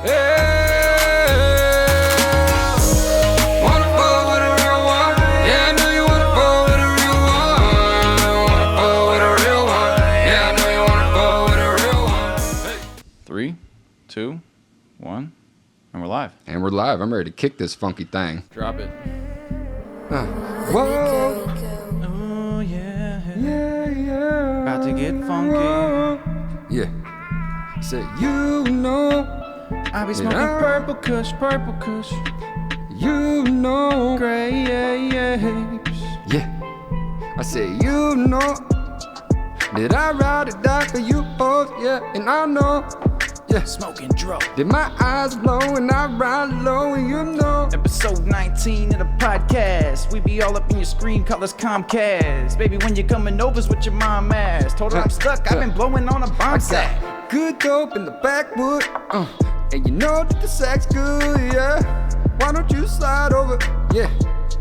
Wanna fuck with a real one? Yeah, I know you wanna fuck with a real one. Wanna fuck with a real one? Yeah, I know you wanna fuck with a real one. Hey. 3, 2, 1, and we're live. And we're live. I'm ready to kick this funky thing. Drop it. Whoa. Oh yeah. Yeah. About to get funky. Yeah. Say, you know. I be smoking purple kush. You know. Grapes. Yeah. I say, you know. Did I ride or die for you both? Yeah. And I know. Yeah. Smoking dro. Did my eyes blow and I ride low and you know. Episode 19 of the podcast. We be all up in your screen, call us Comcast. Baby, when you coming over's with your mom ass. Told her I'm stuck, I've been blowing on a bomb sack. Good dope in the backwood, and you know that the sack's good, yeah. Why don't you slide over, yeah,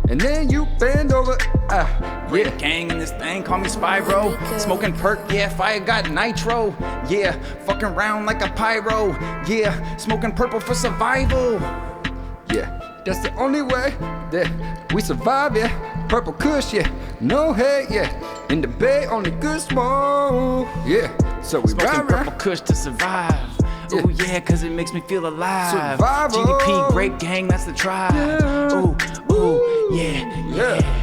and then you bend over, Yeah, gang in this thing, call me Spyro. Smoking perk, yeah, fire got nitro. Yeah, fucking round like a pyro. Yeah, smoking purple for survival. yeah. That's the only way that we survive, yeah. Purple kush, yeah, no hate, yeah. In the bay, only good smoke, yeah. So we Smoking ride purple around. kush to survive. Yeah. Oh yeah, cause it makes me feel alive. Survival. GDP, grape gang, that's the tribe. Yeah. Ooh, yeah.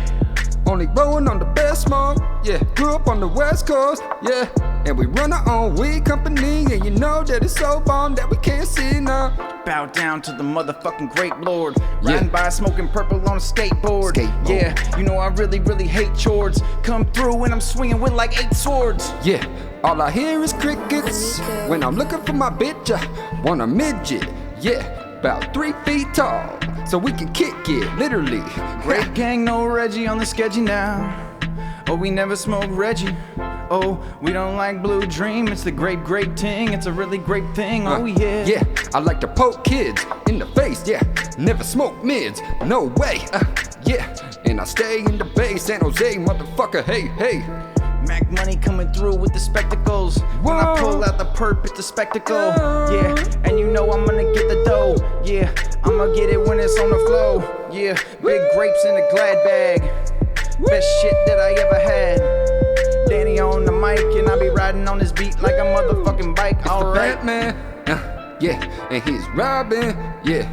Only rolling on the best smoke, yeah. Grew up on the West Coast, yeah. And we run our own weed company, and you know that it's so bomb that we can't see now. Bow down to the motherfucking grape lord. Yeah. Riding by smoking purple on a skateboard. Yeah, you know I really hate chores. Come through and I'm swinging with like 8 swords. Yeah, all I hear is crickets. When I'm looking for my bitch, I want a midget. Yeah, about 3 feet tall, so we can kick it, literally. Grape gang, no Reggie on the sketchy now. Oh, we never smoke Reggie. Oh, we don't like Blue Dream. It's the grape ting. It's a really great thing. Oh yeah. Yeah, I like to poke kids in the face, yeah. Never smoke mids, no way. Yeah, and I stay in the Bay, San Jose, motherfucker, hey. Mac money coming through with the spectacles. When I pull out the perp, it's a spectacle. Yeah, and you know I'm gonna get the dough. Yeah, I'ma get it when it's on the flow. Yeah, big grapes in a glad bag. Best shit that I ever had. Danny on the mic, and I be riding on this beat like a motherfucking bike. Alright, Batman, yeah, and he's Robin, yeah.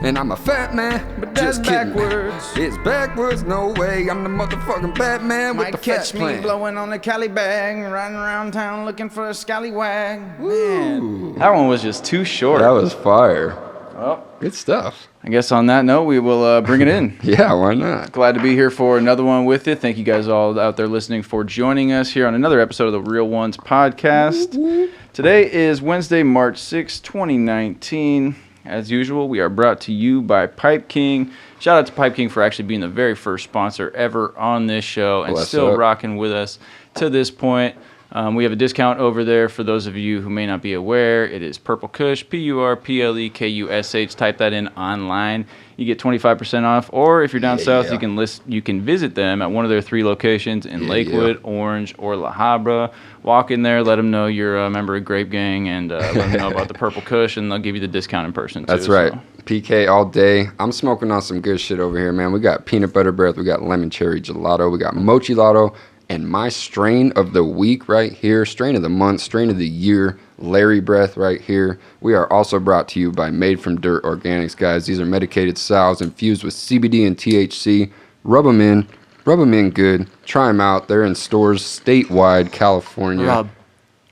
And I'm a fat man, but that's just kidding. backwards. It's backwards, no way. I'm the motherfucking Batman with Might the catch fat me plan. blowing on a Cali bag, riding around town looking for a scallywag. Man, That one was just too short. That was fire. Well, Good stuff. I guess on that note, we will bring it in. Yeah, why not? Glad to be here for another one with you. Thank you guys all out there listening for joining us here on another episode of the Real Ones podcast. Today is Wednesday, March 6, 2019. As usual, we are brought to you by Pipe King. Shout out to Pipe King for actually being the very first sponsor ever on this show and Bless still up. rocking with us to this point. We have a discount over there for those of you who may not be aware. It is Purple Kush, PURPLEKUSH. Type that in online. You get 25% off. Or if you're down south, you can visit them at one of their 3 locations in Lakewood, Orange, or La Habra. Walk in there, let them know you're a member of Grape Gang, and let them know about the Purple Kush, and they'll give you the discount in person too. That's right. So. PK all day. I'm smoking on some good shit over here, man. We got peanut butter breath. We got lemon cherry gelato. We got mochi lotto. And my strain of the week right here, strain of the month, strain of the year, Larry Breath right here. We are also brought to you by Made from Dirt Organics, guys. These are medicated salves infused with CBD and THC. Rub them in good. Try them out. They're in stores statewide, California.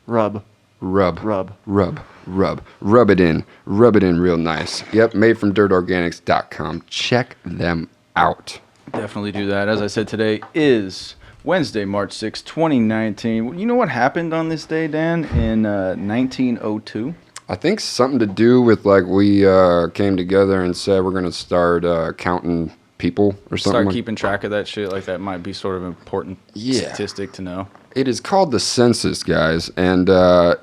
Rub Rub it in real nice. Yep, madefromdirtorganics.com. Check them out. Definitely do that. As I said, today is Wednesday, March 6, 2019. You know what happened on this day, Dan, in 1902? I think something to do with like we came together and said we're going to start counting people or something. Start keeping track of that shit. Like that might be sort of an important statistic to know. It is called the Census, guys, and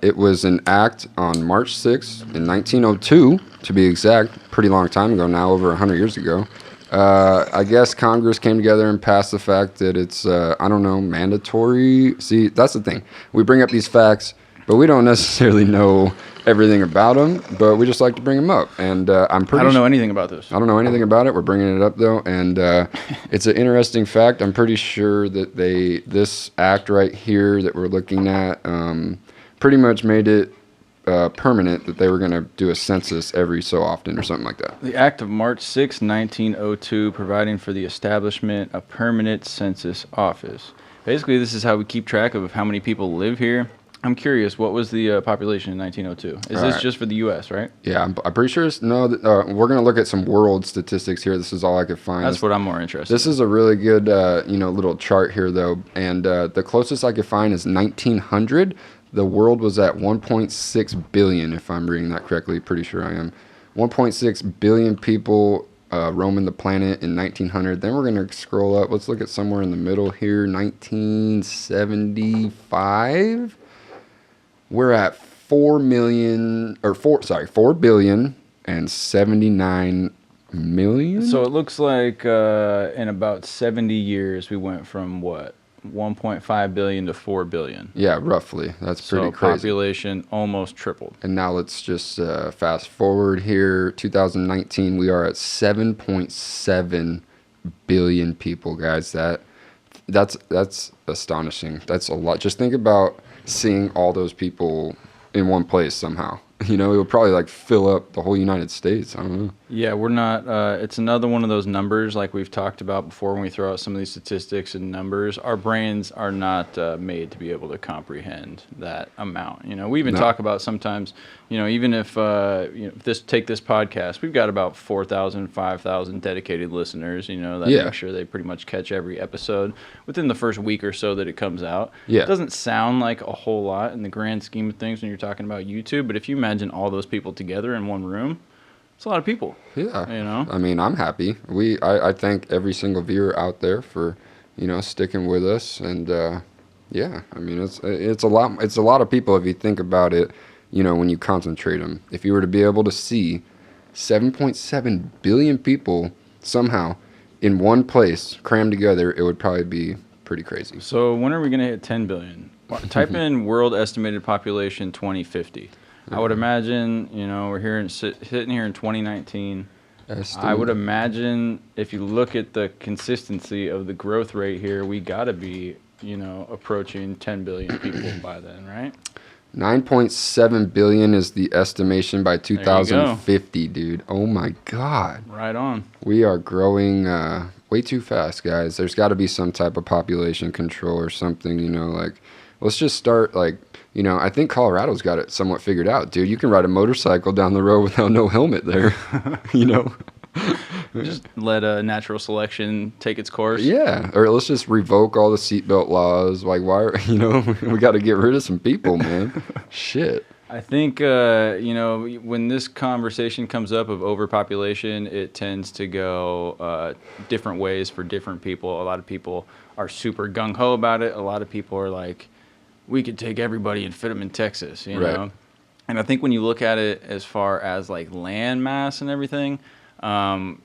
it was an act on March 6th in 1902, to be exact. Pretty long time ago now, over 100 years ago. I guess Congress came together and passed the fact that it's, mandatory. See, that's the thing. We bring up these facts, but we don't necessarily know everything about them, but we just like to bring them up. And I'm pretty. I don't know anything about this. I don't know anything about it. We're bringing it up though, and it's an interesting fact. I'm pretty sure that this act right here that we're looking at pretty much made it permanent that they were going to do a census every so often or something like that. The Act of March 6, 1902, providing for the establishment of permanent census office. Basically, this is how we keep track of how many people live here. I'm curious, what was the population in 1902? Is this just for the U.S., right? Yeah, I'm pretty sure we're going to look at some world statistics here. This is all I could find. That's what I'm more interested in. This is a really good, little chart here, though. And the closest I could find is 1900. The world was at 1.6 billion, if I'm reading that correctly. Pretty sure I am. 1.6 billion people roaming the planet in 1900. Then we're going to scroll up. Let's look at somewhere in the middle here. 1975. We're at 4 billion and 79 million. So it looks like in about 70 years we went from what? 1.5 billion to 4 billion. Yeah, roughly. That's pretty crazy. Population almost tripled. And now let's just fast forward here. 2019, we are at 7.7 billion people, guys. That's astonishing. That's a lot. Just think about seeing all those people in one place somehow. It would probably fill up the whole United States. I don't know. Yeah, we're not. It's another one of those numbers like we've talked about before when we throw out some of these statistics and numbers. Our brains are not made to be able to comprehend that amount. We even talk about sometimes, even if take this podcast, we've got about 4,000, 5,000 dedicated listeners, that make sure they pretty much catch every episode within the first week or so that it comes out. Yeah. It doesn't sound like a whole lot in the grand scheme of things when you're talking about YouTube, but if you imagine all those people together in one room, it's a lot of people. Yeah. I mean, I'm happy. I thank every single viewer out there for, sticking with us. And yeah, I mean, it's a lot of people if you think about it, when you concentrate them. If you were to be able to see 7.7 billion people somehow in one place crammed together, it would probably be pretty crazy. So when are we going to hit 10 billion? Type in world estimated population 2050. I would imagine, we're sitting here in 2019. I would imagine if you look at the consistency of the growth rate here, we got to be, approaching 10 billion people by then, right? 9.7 billion is the estimation by 2050, dude. Oh my God. Right on. We are growing way too fast, guys. There's got to be some type of population control or something, let's just start I think Colorado's got it somewhat figured out, dude. You can ride a motorcycle down the road without no helmet there, Just let natural selection take its course. Yeah, or let's just revoke all the seatbelt laws. Why, we got to get rid of some people, man. Shit. I think, when this conversation comes up of overpopulation, it tends to go different ways for different people. A lot of people are super gung-ho about it. A lot of people are like, we could take everybody and fit them in Texas, know? And I think when you look at it as far as land mass and everything,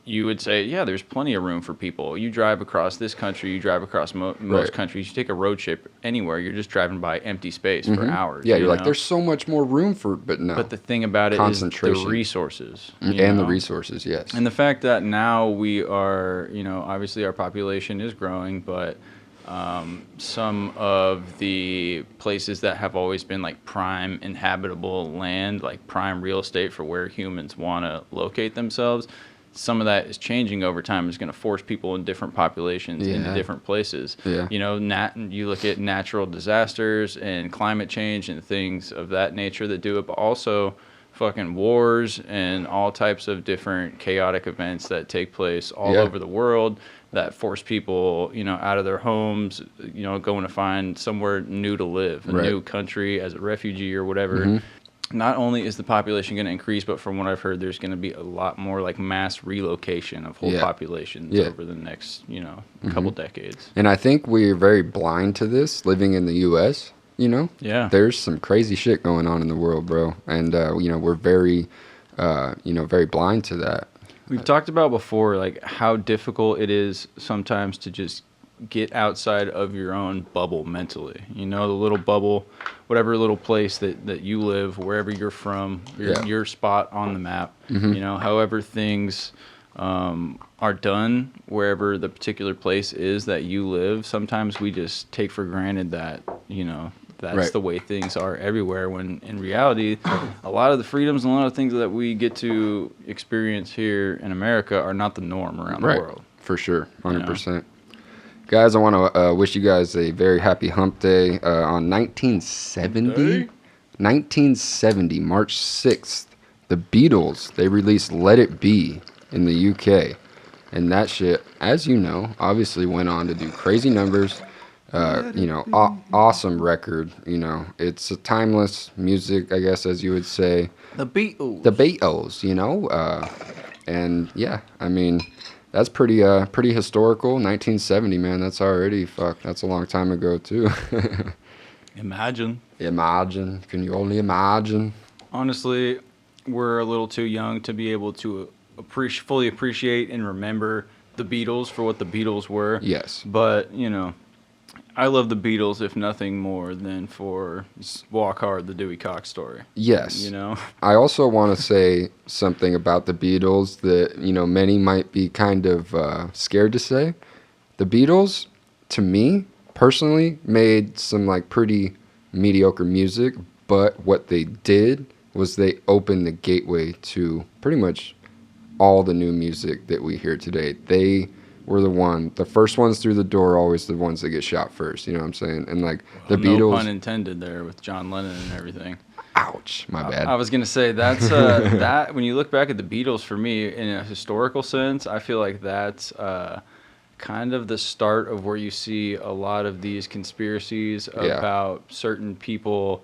you would say, yeah, there's plenty of room for people. You drive across this country, you drive across most countries, you take a road trip anywhere, you're just driving by empty space for hours. Yeah, you're like, there's so much more room but no. But the thing about it is the resources. And the resources, yes. And the fact that now we are, obviously our population is growing, but some of the places that have always been prime inhabitable land, prime real estate for where humans want to locate themselves, some of that is changing over time. It's going to force people in different populations into different places. Yeah. You look at natural disasters and climate change and things of that nature that do it, but also fucking wars and all types of different chaotic events that take place all over the world that force people, out of their homes, going to find somewhere new to live, a new country as a refugee or whatever. Mm-hmm. Not only is the population going to increase, but from what I've heard, there's going to be a lot more mass relocation of whole populations over the next, couple decades. And I think we're very blind to this living in the U.S., Yeah. There's some crazy shit going on in the world, bro. And, we're very, very blind to that. We've talked about before, how difficult it is sometimes to just get outside of your own bubble mentally. You know, the little bubble, whatever little place that you live, wherever you're from, your spot on the map. You know, however things are done wherever the particular place is that you live. Sometimes we just take for granted that, you know, that's the way things are everywhere, when in reality, a lot of the freedoms and a lot of things that we get to experience here in America are not the norm around the world. For sure, 100%. You know? Guys, I want to wish you guys a very happy hump day. On 1970, March 6th, the Beatles, they released Let It Be in the UK. And that shit, as you know, obviously went on to do crazy numbers. You know, awesome record. You know, it's a timeless music, I guess, as you would say. The Beatles, you know. And yeah, I mean, that's pretty historical. 1970, man. That's already that's a long time ago too. Imagine. Can you only imagine? Honestly, we're a little too young to be able to fully appreciate and remember the Beatles for what the Beatles were. Yes. But, you know, I love the Beatles, if nothing more than for Walk Hard, the Dewey Cox story. Yes. You know? I also want to say something about the Beatles that, you know, many might be kind of scared to say. The Beatles, to me, personally, made some, like, pretty mediocre music, but what they did was they opened the gateway to pretty much all the new music that we hear today. They were the first ones through the door, always the ones that get shot first. You know what I'm saying? And like the Beatles. No pun intended there with John Lennon and everything. Ouch, my bad. I was gonna say that's that when you look back at the Beatles, for me, in a historical sense, I feel like that's kind of the start of where you see a lot of these conspiracies about certain people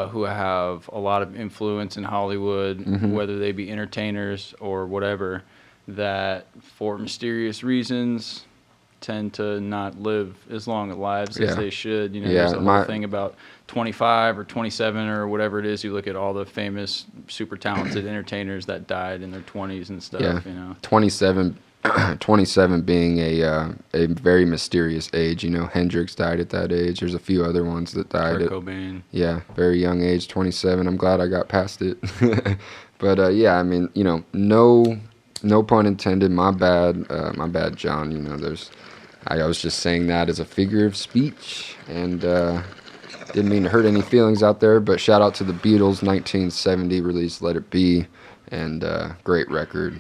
who have a lot of influence in Hollywood, whether they be entertainers or whatever, that for mysterious reasons tend to not live as long lives as they should. You know, there's a whole thing about 25 or 27 or whatever it is. You look at all the famous, super talented entertainers that died in their 20s and stuff. Yeah, you know, 27 being a very mysterious age. You know, Hendrix died at that age. There's a few other ones that died Kurt Cobain. Yeah, very young age, 27. I'm glad I got past it. But yeah, I mean, you know, no pun intended. My bad, John. You know, I was just saying that as a figure of speech, and didn't mean to hurt any feelings out there. But shout out to the Beatles, 1970 released Let It Be, and great record,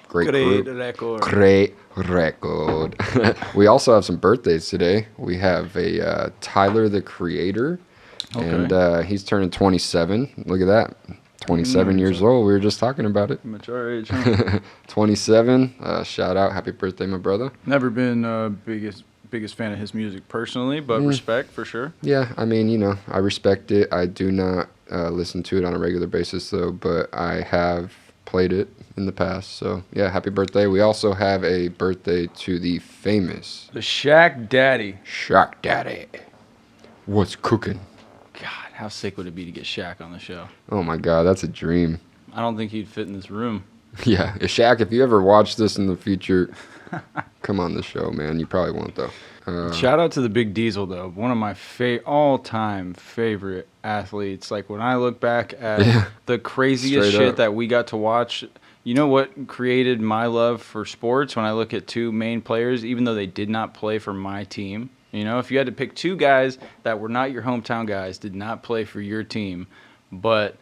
great record. We also have some birthdays today. We have a Tyler the Creator, and he's turning 27. Look at that. 27 years old. We were just talking about it. Much our age, huh? 27. Shout out. Happy birthday, my brother. Never been biggest fan of his music personally, but respect for sure. Yeah, I mean, you know, I respect it. I do not listen to it on a regular basis, though, but I have played it in the past. So, yeah, happy birthday. We also have a birthday to the famous... The Shaq Daddy. Shaq Daddy. What's cooking? God, how sick would it be to get Shaq on the show? Oh, my God, that's a dream. I don't think he'd fit in this room. Yeah, Shaq, if you ever watch this in the future, come on the show, man. You probably won't, though. Shout out to the Big Diesel, though. One of my all-time favorite athletes. Like, when I look back at the craziest shit that we got to watch, you know what created my love for sports? When I look at two main players, even though they did not play for my team. You know, if you had to pick two guys that were not your hometown guys, did not play for your team, but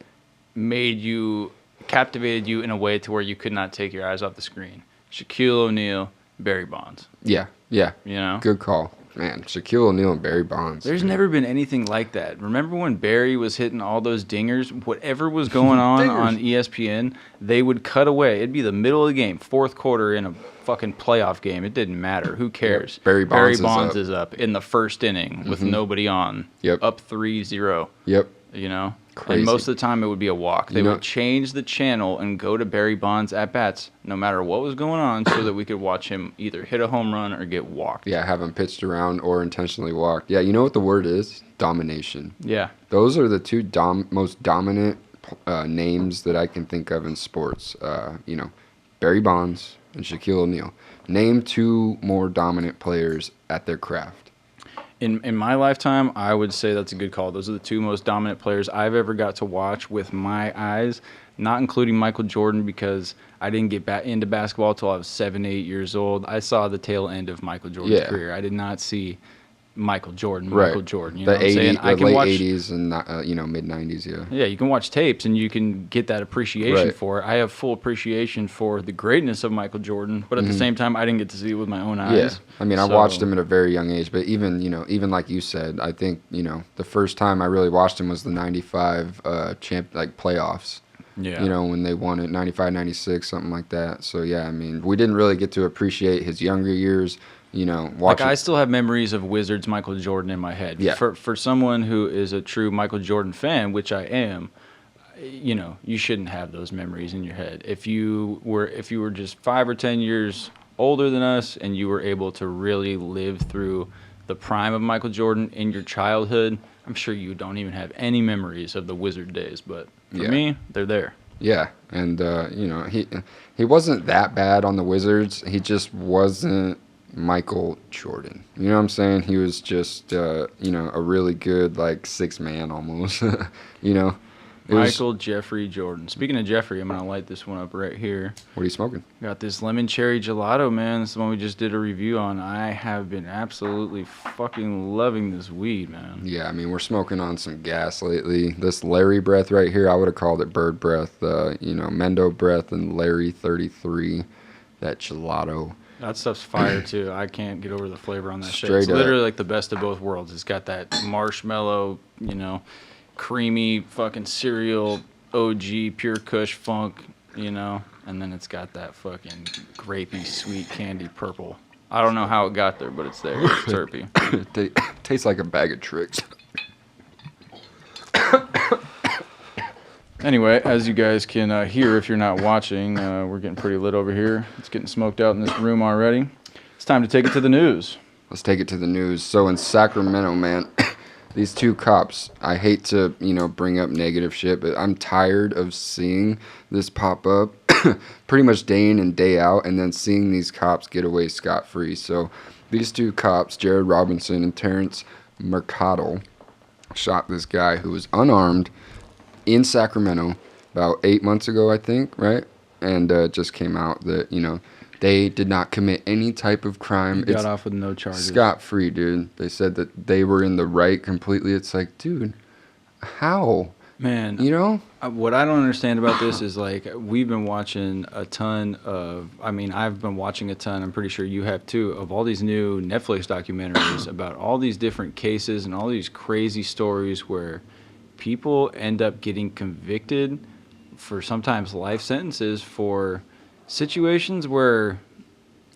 captivated you in a way to where you could not take your eyes off the screen. Shaquille O'Neal, Barry Bonds. Yeah. You know? Good call. Man, Shaquille O'Neal and Barry Bonds. There's never been anything like that. Remember when Barry was hitting all those dingers? Whatever was going on ESPN, they would cut away. It'd be the middle of the game, fourth quarter in a fucking playoff game. It didn't matter. Who cares? Yep. Barry Bonds is up in the first inning with nobody on. Yep. Up 3-0. Yep. You know? Crazy. And most of the time it would be a walk. They would change the channel and go to Barry Bonds at bats no matter what was going on so that we could watch him either hit a home run or get walked. Yeah, have him pitched around or intentionally walked. Yeah, you know what the word is? Domination. Yeah. Those are the two most dominant names that I can think of in sports. You know, Barry Bonds and Shaquille O'Neal. Name 2 more dominant players at their craft. In my lifetime, I would say that's a good call. Those are the 2 most dominant players I've ever got to watch with my eyes, not including Michael Jordan because I didn't get back into basketball until I was 7, 8 years old. I saw the tail end of Michael Jordan's career. I did not see Michael Jordan. You know The what I'm saying? I can late watch 80s and mid 90s. Yeah, you can watch tapes and you can get that appreciation for it. I have full appreciation for the greatness of Michael Jordan, but at the same time, I didn't get to see it with my own eyes. Yeah, I mean, I watched him at a very young age, but even like you said, I think the first time I really watched him was the '95 playoffs. Yeah. When they won it, 95, 96, something like that. So yeah, I mean, we didn't really get to appreciate his younger years. I still have memories of Wizards Michael Jordan in my head. Yeah. For someone who is a true Michael Jordan fan, which I am, you shouldn't have those memories in your head. If you were just 5 or 10 years older than us and you were able to really live through the prime of Michael Jordan in your childhood, I'm sure you don't even have any memories of the Wizard days. But for me, they're there. Yeah, and he wasn't that bad on the Wizards. He just wasn't Michael Jordan. You know what I'm saying? He was just a really good sixth man almost. Michael Jeffrey Jordan. Speaking of Jeffrey, I'm gonna light this one up right here. What are you smoking? Got this lemon cherry gelato, man. This is the one we just did a review on. I have been absolutely fucking loving this weed, man. Yeah, I mean, we're smoking on some gas lately. This Larry breath right here, I would have called it bird breath. Mendo breath and Larry 33, that gelato. That stuff's fire too. I can't get over the flavor on that shit. Straight It's up. literally like the best of both worlds. It's got that marshmallow, creamy fucking cereal, OG pure Kush funk, and then it's got that fucking grapey sweet candy purple. I don't know how it got there, but it's there. It's terpy. Tastes like a bag of tricks. Anyway, as you guys can hear if you're not watching, we're getting pretty lit over here. It's getting smoked out in this room already. It's time to take it to the news. Let's take it to the news. So in Sacramento, man, these 2 cops, I hate to, bring up negative shit, but I'm tired of seeing this pop up pretty much day in and day out, and then seeing these cops get away scot-free. So these 2 cops, Jared Robinson and Terrence Mercado, shot this guy who was unarmed in Sacramento about 8 months ago, I think, right? And just came out that, they did not commit any type of crime. Got off with no charges. Scot-free, dude. They said that they were in the right completely. It's like, dude, how? Man, what I don't understand about this is we've been watching a ton of, I've been watching a ton, I'm pretty sure you have too, of all these new Netflix documentaries about all these different cases and all these crazy stories where people end up getting convicted for sometimes life sentences for situations where,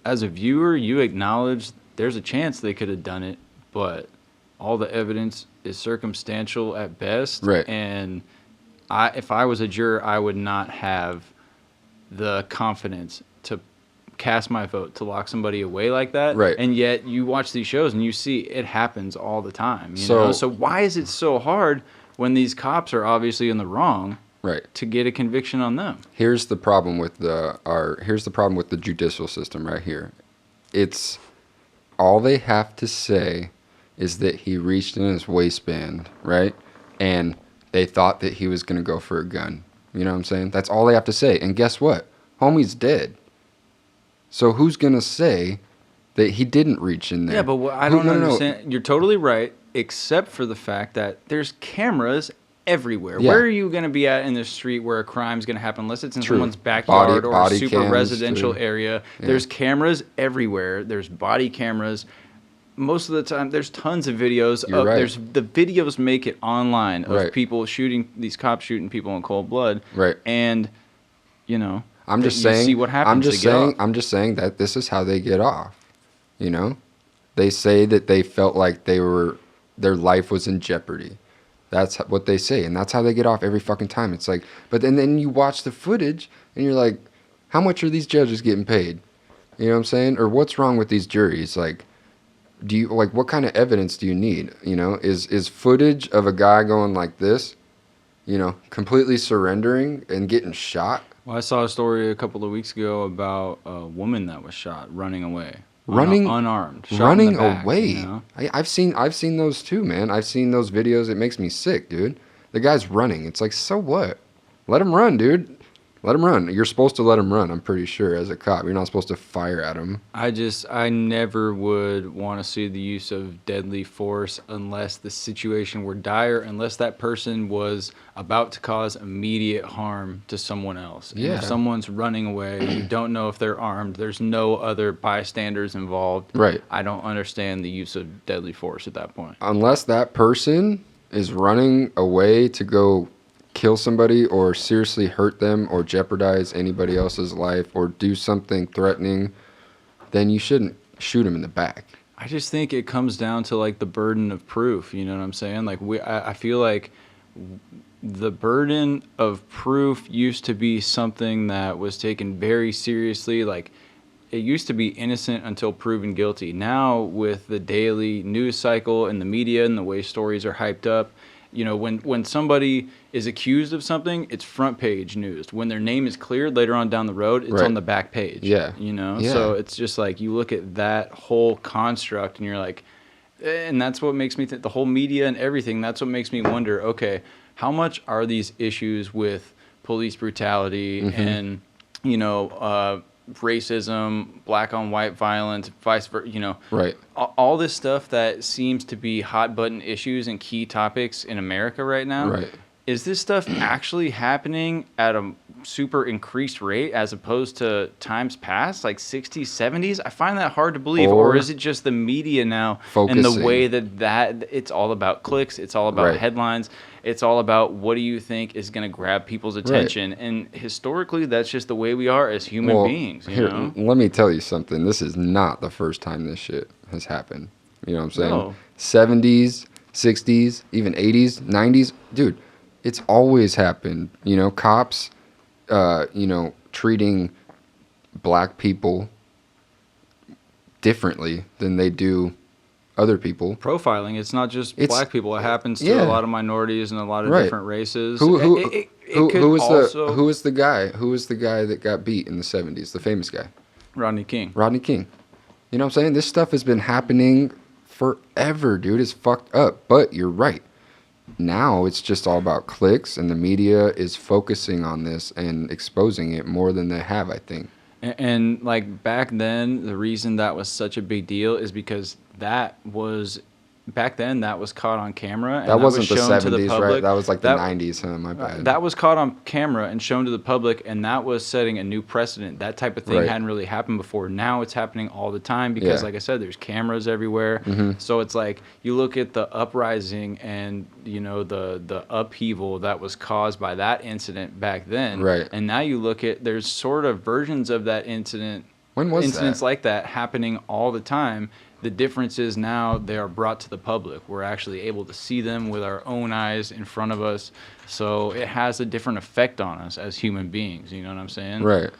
as a viewer, you acknowledge there's a chance they could have done it, but all the evidence is circumstantial at best. Right. And if I was a juror, I would not have the confidence to cast my vote to lock somebody away like that. Right. And yet you watch these shows and you see it happens all the time. You know? So why is it so hard when these cops are obviously in the wrong? Right. To get a conviction on them. Here's the problem with the judicial system right here. It's all they have to say is that he reached in his waistband, right? And they thought that he was going to go for a gun. You know what I'm saying? That's all they have to say. And guess what? Homie's dead. So who's going to say that he didn't reach in there? Yeah, but I don't understand. You're totally right, except for the fact that there's cameras everywhere. Yeah. Where are you going to be at in the street where a crime's going to happen unless it's in True. someone's backyard or a Body super cams, residential too. area? Yeah. There's cameras everywhere. There's body cameras. Most of the time, there's tons of videos. You're right. The videos make it online of Right. people these cops shooting people in cold blood. Right. And, I'm just you saying. see what happens. I'm just saying that this is how they get off. They say that they felt like their life was in jeopardy. That's what they say, and that's how they get off every fucking time. It's like, but then you watch the footage, and you're like, how much are these judges getting paid? You know what I'm saying? Or what's wrong with these juries? Like, what kind of evidence do you need? Is footage of a guy going like this, completely surrendering and getting shot Well, I saw a story a couple of weeks ago about a woman that was shot running away. Unarmed. Shot in running the back, away. you know? I've seen those too, man. I've seen those videos. It makes me sick, dude. The guy's running. It's like, so what? Let him run, dude. Let him run. You're supposed to let him run, I'm pretty sure, as a cop. You're not supposed to fire at him. I never would want to see the use of deadly force unless the situation were dire, unless that person was about to cause immediate harm to someone else. And Yeah. if someone's running away, you don't know if they're armed, there's no other bystanders involved. Right. I don't understand the use of deadly force at that point. Unless that person is running away to go kill somebody or seriously hurt them or jeopardize anybody else's life or do something threatening, then you shouldn't shoot him in the back. I just think it comes down to like the burden of proof. You know what I'm saying? Like I feel like the burden of proof used to be something that was taken very seriously. Like it used to be innocent until proven guilty. Now with the daily news cycle and the media and the way stories are hyped up, you know, when somebody is accused of something, it's front page news. When their name is cleared later on down the road, it's Right. on the back page. Yeah. You know? Yeah. So it's just like you look at that whole construct and you're like, and that's what makes me think the whole media and everything, that's what makes me wonder, okay, how much are these issues with police brutality and, you know, racism, black on white violence, vice versa, you know, Right. all this stuff that seems to be hot button issues and key topics in America right now. Right. Is this stuff actually happening at a super increased rate as opposed to times past, like 60s, 70s? I find that hard to believe. Or is it just the media now and the Focusing. way that it's all about clicks, it's all about Right. headlines, it's all about what do you think is going to grab people's attention. And historically, that's just the way we are as human beings, you here, know? let me tell you something. This is not the first time this shit has happened. You know what I'm saying? No. 70s, 60s, even 80s, 90s. Dude, it's always happened. You know, cops, you know, treating black people differently than they do other people. Profiling, it's not just It's- black people. It happens to yeah. a lot of minorities and a lot of Right. different races. Who It was also, who was the guy that got beat in the 70s? The famous guy, Rodney King. Rodney King. You know what I'm saying? This stuff has been happening forever, dude. It's fucked up. But you're right. Now it's just all about clicks, and the media is focusing on this and exposing it more than they have, I think. And like back then, the reason that was such a big deal is because that was back then that was caught on camera. And That wasn't was the shown to 70s, public. right? That was like the That- 90s, huh? My bad. That was caught on camera and shown to the public, and that was setting a new precedent. That type of thing Right. hadn't really happened before. Now it's happening all the time because, Yeah. like I said, there's cameras everywhere. So it's like you look at the uprising and you know the upheaval that was caused by that incident back then, Right. and now you look at there's sort of versions of that incident. When was Incidents that? like that happening all the time. The difference is now they are brought to the public. We're actually able to see them with our own eyes in front of us. So it has a different effect on us as human beings. You know what I'm saying? Right.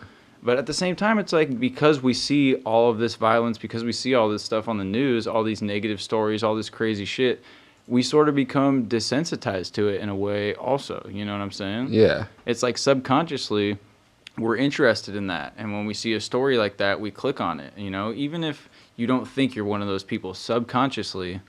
But at the same time, it's like because we see all of this violence, because we see all this stuff on the news, all these negative stories, all this crazy shit, we sort of become desensitized to it in a way also. You know what I'm saying? Yeah. It's like subconsciously we're interested in that, and when we see a story like that we click on it, you know, even if you don't think you're one of those people, subconsciously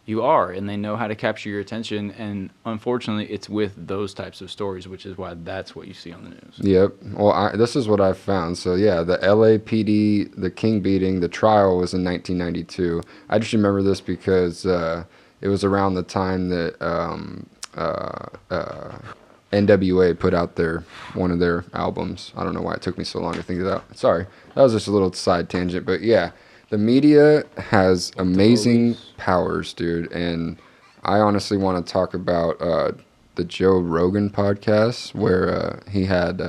you are, and they know how to capture your attention, and unfortunately it's with those types of stories, which is why that's what you see on the news. Yep. Well, this is what I've found. So, yeah, the LAPD, the King beating, the trial was in 1992. I just remember this because it was around the time that NWA put out one of their albums. I don't know why it took me so long to think of that. Sorry. That was just a little side tangent. But, yeah, the media has amazing powers, dude. And I honestly want to talk about the Joe Rogan podcast where he had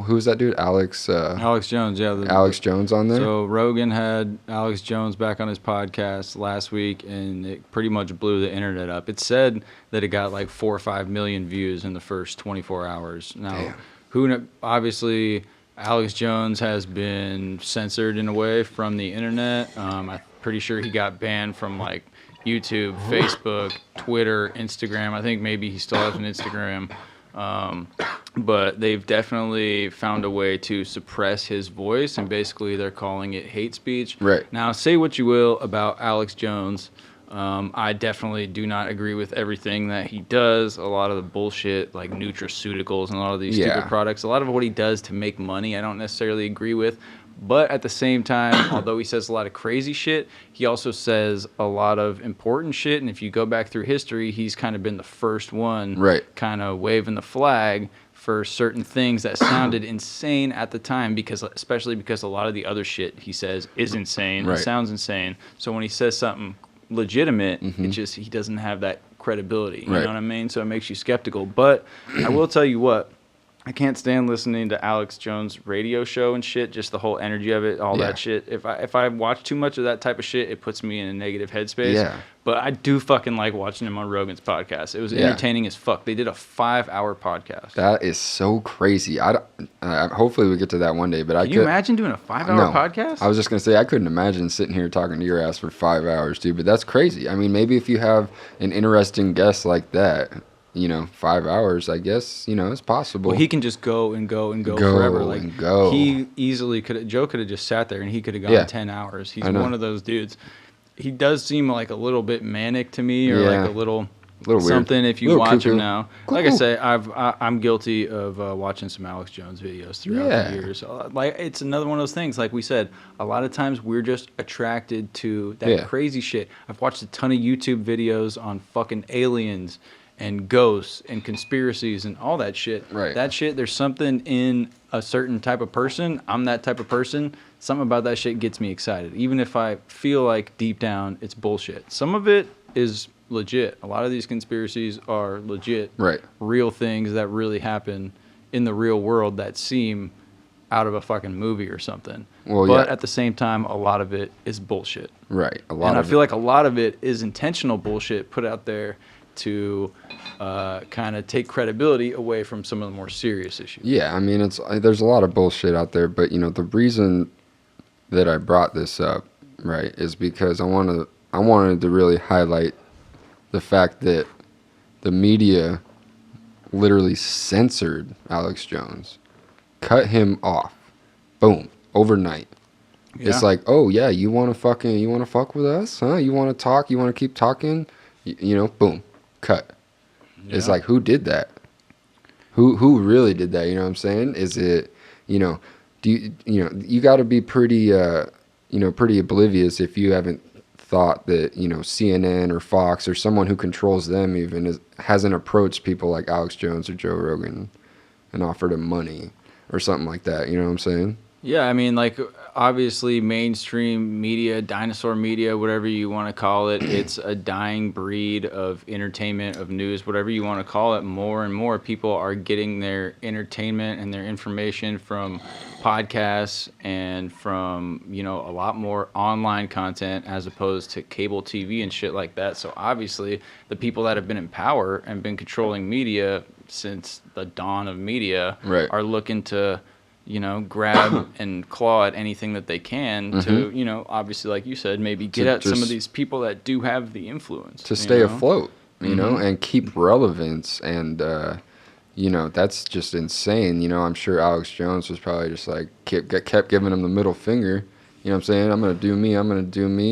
who's that dude? Alex Jones, yeah. Alex Jones on there. So Rogan had Alex Jones back on his podcast last week, and it pretty much blew the internet up. It said that it got like 4 or 5 million views in the first 24 hours. Now, obviously, Alex Jones has been censored in a way from the internet. I'm pretty sure he got banned from like YouTube, Facebook, Twitter, Instagram. I think maybe he still has an Instagram. But they've definitely found a way to suppress his voice, and basically they're calling it hate speech. Right. Now, say what you will about Alex Jones. I definitely do not agree with everything that he does. A lot of the bullshit, like nutraceuticals and a lot of these stupid products, a lot of what he does to make money, I don't necessarily agree with. But at the same time, although he says a lot of crazy shit, he also says a lot of important shit. And if you go back through history, he's kind of been the first one kind of waving the flag for certain things that sounded insane at the time, especially because a lot of the other shit he says is insane. It sounds insane. So when he says something legitimate, it just, he doesn't have that credibility. You know what I mean? So it makes you skeptical. But I will tell you what, I can't stand listening to Alex Jones' radio show and shit, just the whole energy of it, all that shit. If I watch too much of that type of shit, it puts me in a negative headspace. Yeah. But I do fucking like watching him on Rogan's podcast. It was entertaining as fuck. They did a 5-hour podcast. That is so crazy. Hopefully we get to that one day. But Can you imagine doing a 5-hour podcast? I was just going to say, I couldn't imagine sitting here talking to your ass for 5 hours, dude. But that's crazy. I mean, maybe if you have an interesting guest like that, 5 hours, I guess, it's possible. Well, he can just go and go and go forever. Like, he easily Joe could have just sat there and he could have gone 10 hours. He's one of those dudes. He does seem like a little bit manic to me, or like a little something weird. If you watch him now. Like I say, I'm guilty of watching some Alex Jones videos throughout the years. Like, it's another one of those things, like we said, a lot of times we're just attracted to that crazy shit. I've watched a ton of YouTube videos on fucking aliens and ghosts and conspiracies and all that shit. That shit, there's something in a certain type of person. I'm that type of person. Something about that shit gets me excited. Even if I feel like deep down it's bullshit. Some of it is legit. A lot of these conspiracies are legit. Real things that really happen in the real world that seem out of a fucking movie or something. But at the same time, a lot of it is bullshit. I feel like a lot of it is intentional bullshit put out there to kind of take credibility away from some of the more serious issues. Yeah, I mean, there's a lot of bullshit out there, but the reason that I brought this up, is because I wanted to really highlight the fact that the media literally censored Alex Jones, cut him off, boom, overnight. It's like, oh yeah, you want to fuck with us, huh? You want to talk? You want to keep talking? Boom. Cut. It's like, who did that? Who really did that? You know what I'm saying? Is it, you got to be pretty pretty oblivious if you haven't thought that CNN or Fox or someone who controls them even hasn't approached people like Alex Jones or Joe Rogan and offered them money or something like that. You know what I'm saying? Yeah, I mean, like, obviously mainstream media, dinosaur media, whatever you want to call it, it's a dying breed of entertainment, of news, whatever you want to call it. More and more people are getting their entertainment and their information from podcasts and from, a lot more online content as opposed to cable TV and shit like that. So obviously the people that have been in power and been controlling media since the dawn of media are looking to grab and claw at anything that they can to, obviously, like you said, maybe get at some of these people that do have the influence. To stay afloat, and keep relevance. And, that's just insane. I'm sure Alex Jones was probably just like, kept giving him the middle finger. You know what I'm saying? I'm going to do me.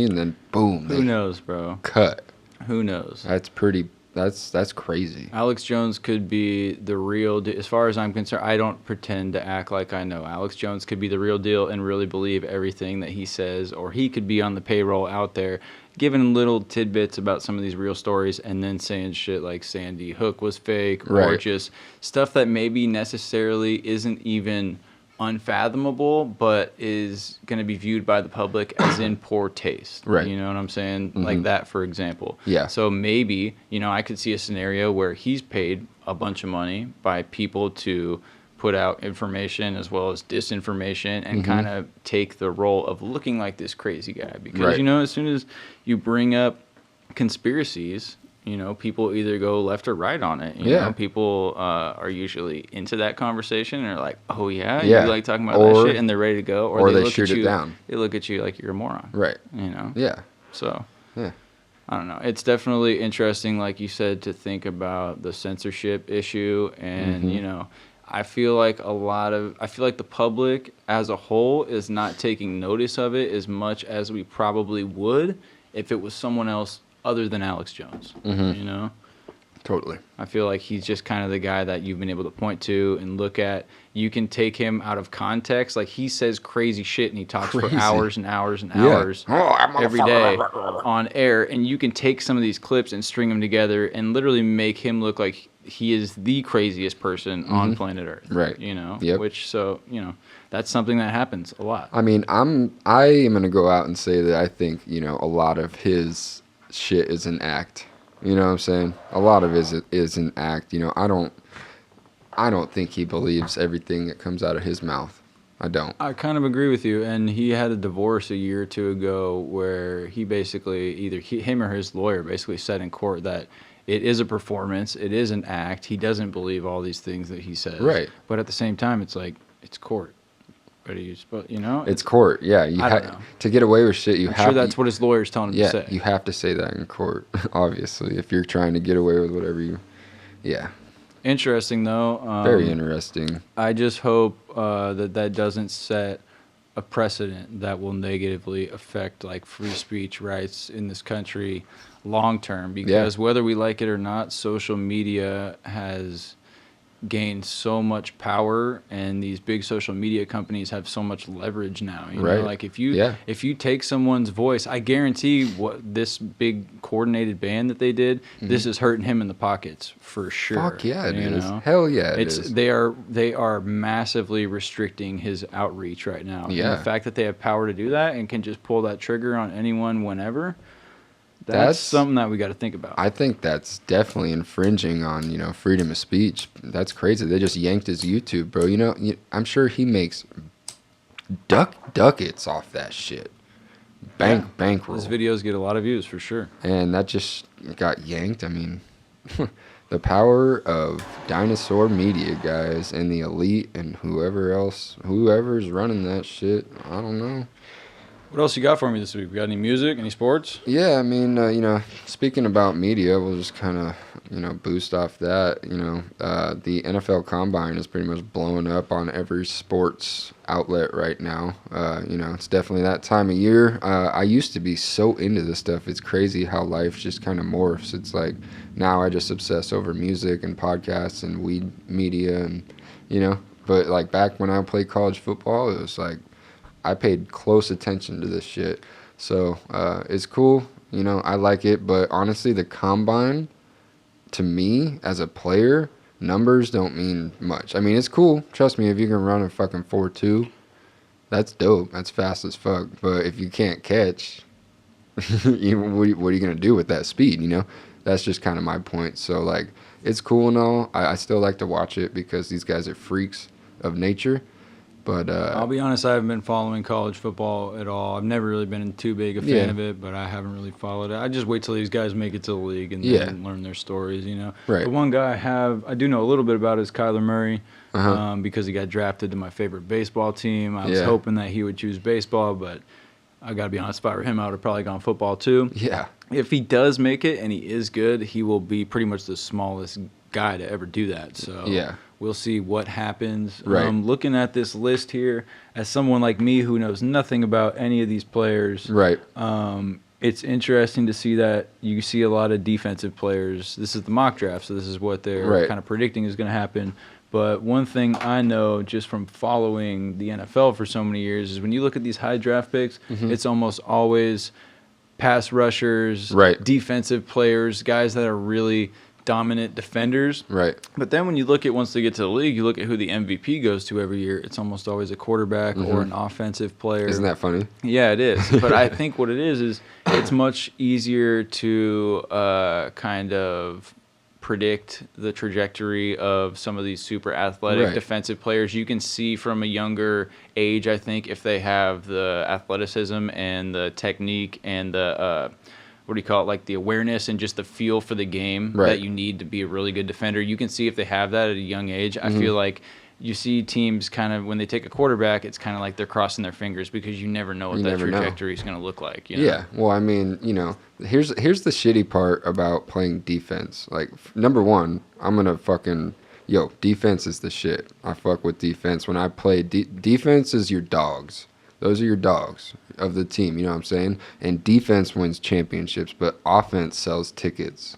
And then boom. Who knows, bro? Cut. Who knows? That's crazy. Alex Jones could be the real deal. As far as I'm concerned, I don't pretend to act like I know. Alex Jones could be the real deal and really believe everything that he says, or he could be on the payroll out there giving little tidbits about some of these real stories and then saying shit like Sandy Hook was fake, or just stuff that maybe necessarily isn't even unfathomable, but is going to be viewed by the public as in poor taste. You know what I'm saying? Like that, for example. Yeah. So maybe, I could see a scenario where he's paid a bunch of money by people to put out information as well as disinformation and kind of take the role of looking like this crazy guy. Because, as soon as you bring up conspiracies, people either go left or right on it. You know, people are usually into that conversation and are like, "Oh yeah, you like talking about that shit," and they're ready to go. Or they look shoot at you, it down. They look at you like you're a moron. Right. Yeah. So. Yeah. I don't know. It's definitely interesting, like you said, to think about the censorship issue. And, you know, I feel like the public as a whole is not taking notice of it as much as we probably would if it was someone else other than Alex Jones, you know? Totally. I feel like he's just kind of the guy that you've been able to point to and look at. You can take him out of context. Like, he says crazy shit and he talks for hours and hours and hours every day on air. And you can take some of these clips and string them together and literally make him look like he is the craziest person on planet Earth. Right. You know? Yep. Which, so, you know, that's something that happens a lot. I mean, I am going to go out and say that I think, you know, a lot of his shit is an act. You know what I'm saying? A lot of it is an act. You know, I don't think he believes everything that comes out of his mouth. I don't. I kind of agree with you. And he had a divorce a year or two ago where he basically, either him or his lawyer basically said in court that it is a performance, it is an act. He doesn't believe all these things that he says. Right. But at the same time, it's like, it's court. But you know? It's court, yeah. I don't know. To get away with shit, I'm sure that's what his lawyer's telling him to say. Yeah, you have to say that in court, obviously, if you're trying to get away with whatever you... Yeah. Interesting, though. Very interesting. I just hope that doesn't set a precedent that will negatively affect, like, free speech rights in this country long term. Because whether we like it or not, social media has gained so much power, and these big social media companies have so much leverage now. You know, like if you take someone's voice, I guarantee what this big coordinated band that they did, this is hurting him in the pockets for sure. Fuck yeah, it is. Know? Hell yeah, it is. They are massively restricting his outreach right now. Yeah. And the fact that they have power to do that and can just pull that trigger on anyone whenever. That's something that we got to think about. I think that's definitely infringing on, you know, freedom of speech. That's crazy. They just yanked his YouTube, bro. You know, I'm sure he makes ducats off that shit. Bankroll. His videos get a lot of views for sure. And that just got yanked. I mean, the power of dinosaur media, guys, and the elite and whoever's running that shit. I don't know. What else you got for me this week? We got any music, any sports? Yeah, I mean, you know, speaking about media, we'll just kind of, you know, boost off that. You know, the NFL Combine is pretty much blowing up on every sports outlet right now. You know, it's definitely that time of year. I used to be so into this stuff. It's crazy how life just kind of morphs. It's like now I just obsess over music and podcasts and weed media and, you know, but like back when I played college football, it was like, I paid close attention to this shit. So it's cool. You know, I like it. But honestly, the Combine, to me, as a player, numbers don't mean much. I mean, it's cool. Trust me, if you can run a fucking 4.2, that's dope. That's fast as fuck. But if you can't catch, what are you going to do with that speed, you know? That's just kind of my point. So, like, it's cool and all. I still like to watch it because these guys are freaks of nature. But I'll be honest, I haven't been following college football at all. I've never really been too big a fan of it, but I haven't really followed it. I just wait till these guys make it to the league and then learn their stories, you know. Right. The one guy I do know a little bit about is Kyler Murray, because he got drafted to my favorite baseball team. I was hoping that he would choose baseball, but I got to be honest, if I were him, I would have probably gone football too. Yeah. If he does make it and he is good, he will be pretty much the smallest guy to ever do that. So we'll see what happens. Right. Looking at this list here, as someone like me who knows nothing about any of these players, Right. It's interesting to see that you see a lot of defensive players. This is the mock draft, so this is what they're kind of predicting is going to happen. But one thing I know just from following the NFL for so many years is when you look at these high draft picks, it's almost always pass rushers, defensive players, guys that are really dominant defenders. Right. But then when you look at, once they get to the league, you look at who the MVP goes to every year, it's almost always a quarterback or an offensive player. Isn't that funny? Yeah, it is. But I think what it is it's much easier to kind of predict the trajectory of some of these super athletic defensive players. You can see from a younger age, I think, if they have the athleticism and the technique and the what do you call it, like the awareness and just the feel for the game that you need to be a really good defender. You can see if they have that at a young age. I feel like you see teams kind of when they take a quarterback, it's kind of like they're crossing their fingers because you never know what that trajectory is going to look like. You know? Yeah. Well, I mean, here's the shitty part about playing defense. Like, number one, I'm gonna fucking defense is the shit. I fuck with defense. When I play defense is your dogs. Those are your dogs of the team. You know what I'm saying? And defense wins championships, but offense sells tickets.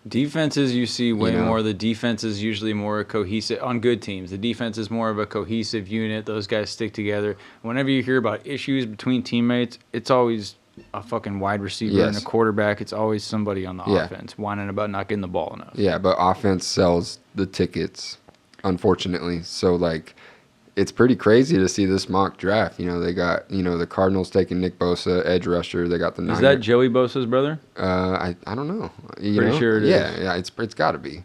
Defenses you see way more. The defense is usually more cohesive on good teams. The defense is more of a cohesive unit. Those guys stick together. Whenever you hear about issues between teammates, it's always a fucking wide receiver and a quarterback. It's always somebody on the offense whining about not getting the ball enough. Yeah, but offense sells the tickets, unfortunately. So, like, it's pretty crazy to see this mock draft. They got, the Cardinals taking Nick Bosa, edge rusher. They got the Niners. Is that Joey Bosa's brother? I don't know. Pretty sure it is. Yeah, it's got to be.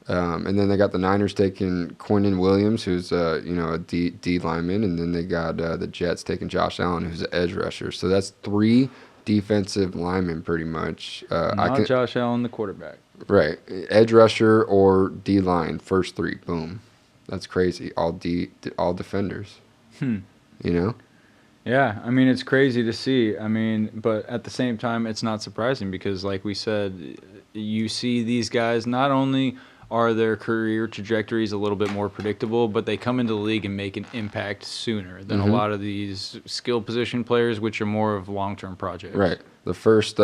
And then they got the Niners taking Quinnen Williams, who's a D lineman, and then they got the Jets taking Josh Allen, who's an edge rusher. So that's 3 defensive linemen, pretty much. Not Josh Allen, the quarterback. Right, edge rusher or D line, first 3, boom. That's crazy. All defenders. Yeah, I mean, it's crazy to see. I mean, but at the same time, it's not surprising because, like we said, you see these guys, not only are their career trajectories a little bit more predictable, but they come into the league and make an impact sooner than a lot of these skill position players, which are more of long-term projects. Right. The first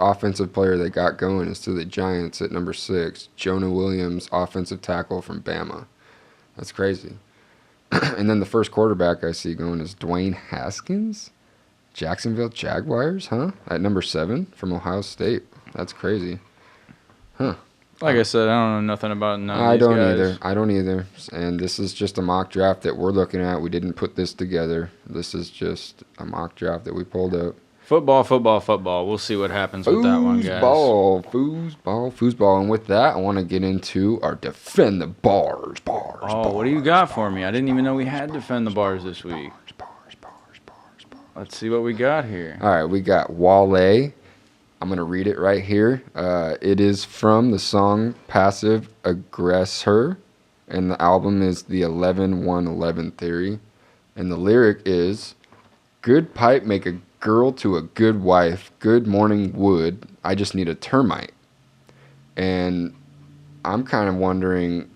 offensive player they got going is to the Giants at number 6, Jonah Williams, offensive tackle from Bama. That's crazy. And then the first quarterback I see going is Dwayne Haskins, Jacksonville Jaguars, at number 7 from Ohio State. That's crazy. Like I said, I don't know nothing about none of these guys. I don't either. And this is just a mock draft that we're looking at. We didn't put this together. This is just a mock draft that we pulled up. Football. We'll see what happens with that one, guys. Foosball. And with that, I want to get into our Defend the Bars. What do you got for me? I didn't even know we had Defend the Bars this week. Let's see what we got here. All right, we got Wale. I'm going to read it right here. It is from the song Passive Aggressor, and the album is the 11-1-11 Theory. And the lyric is, good pipe make a girl to a good wife, good morning wood, I just need a termite. And I'm kind of wondering,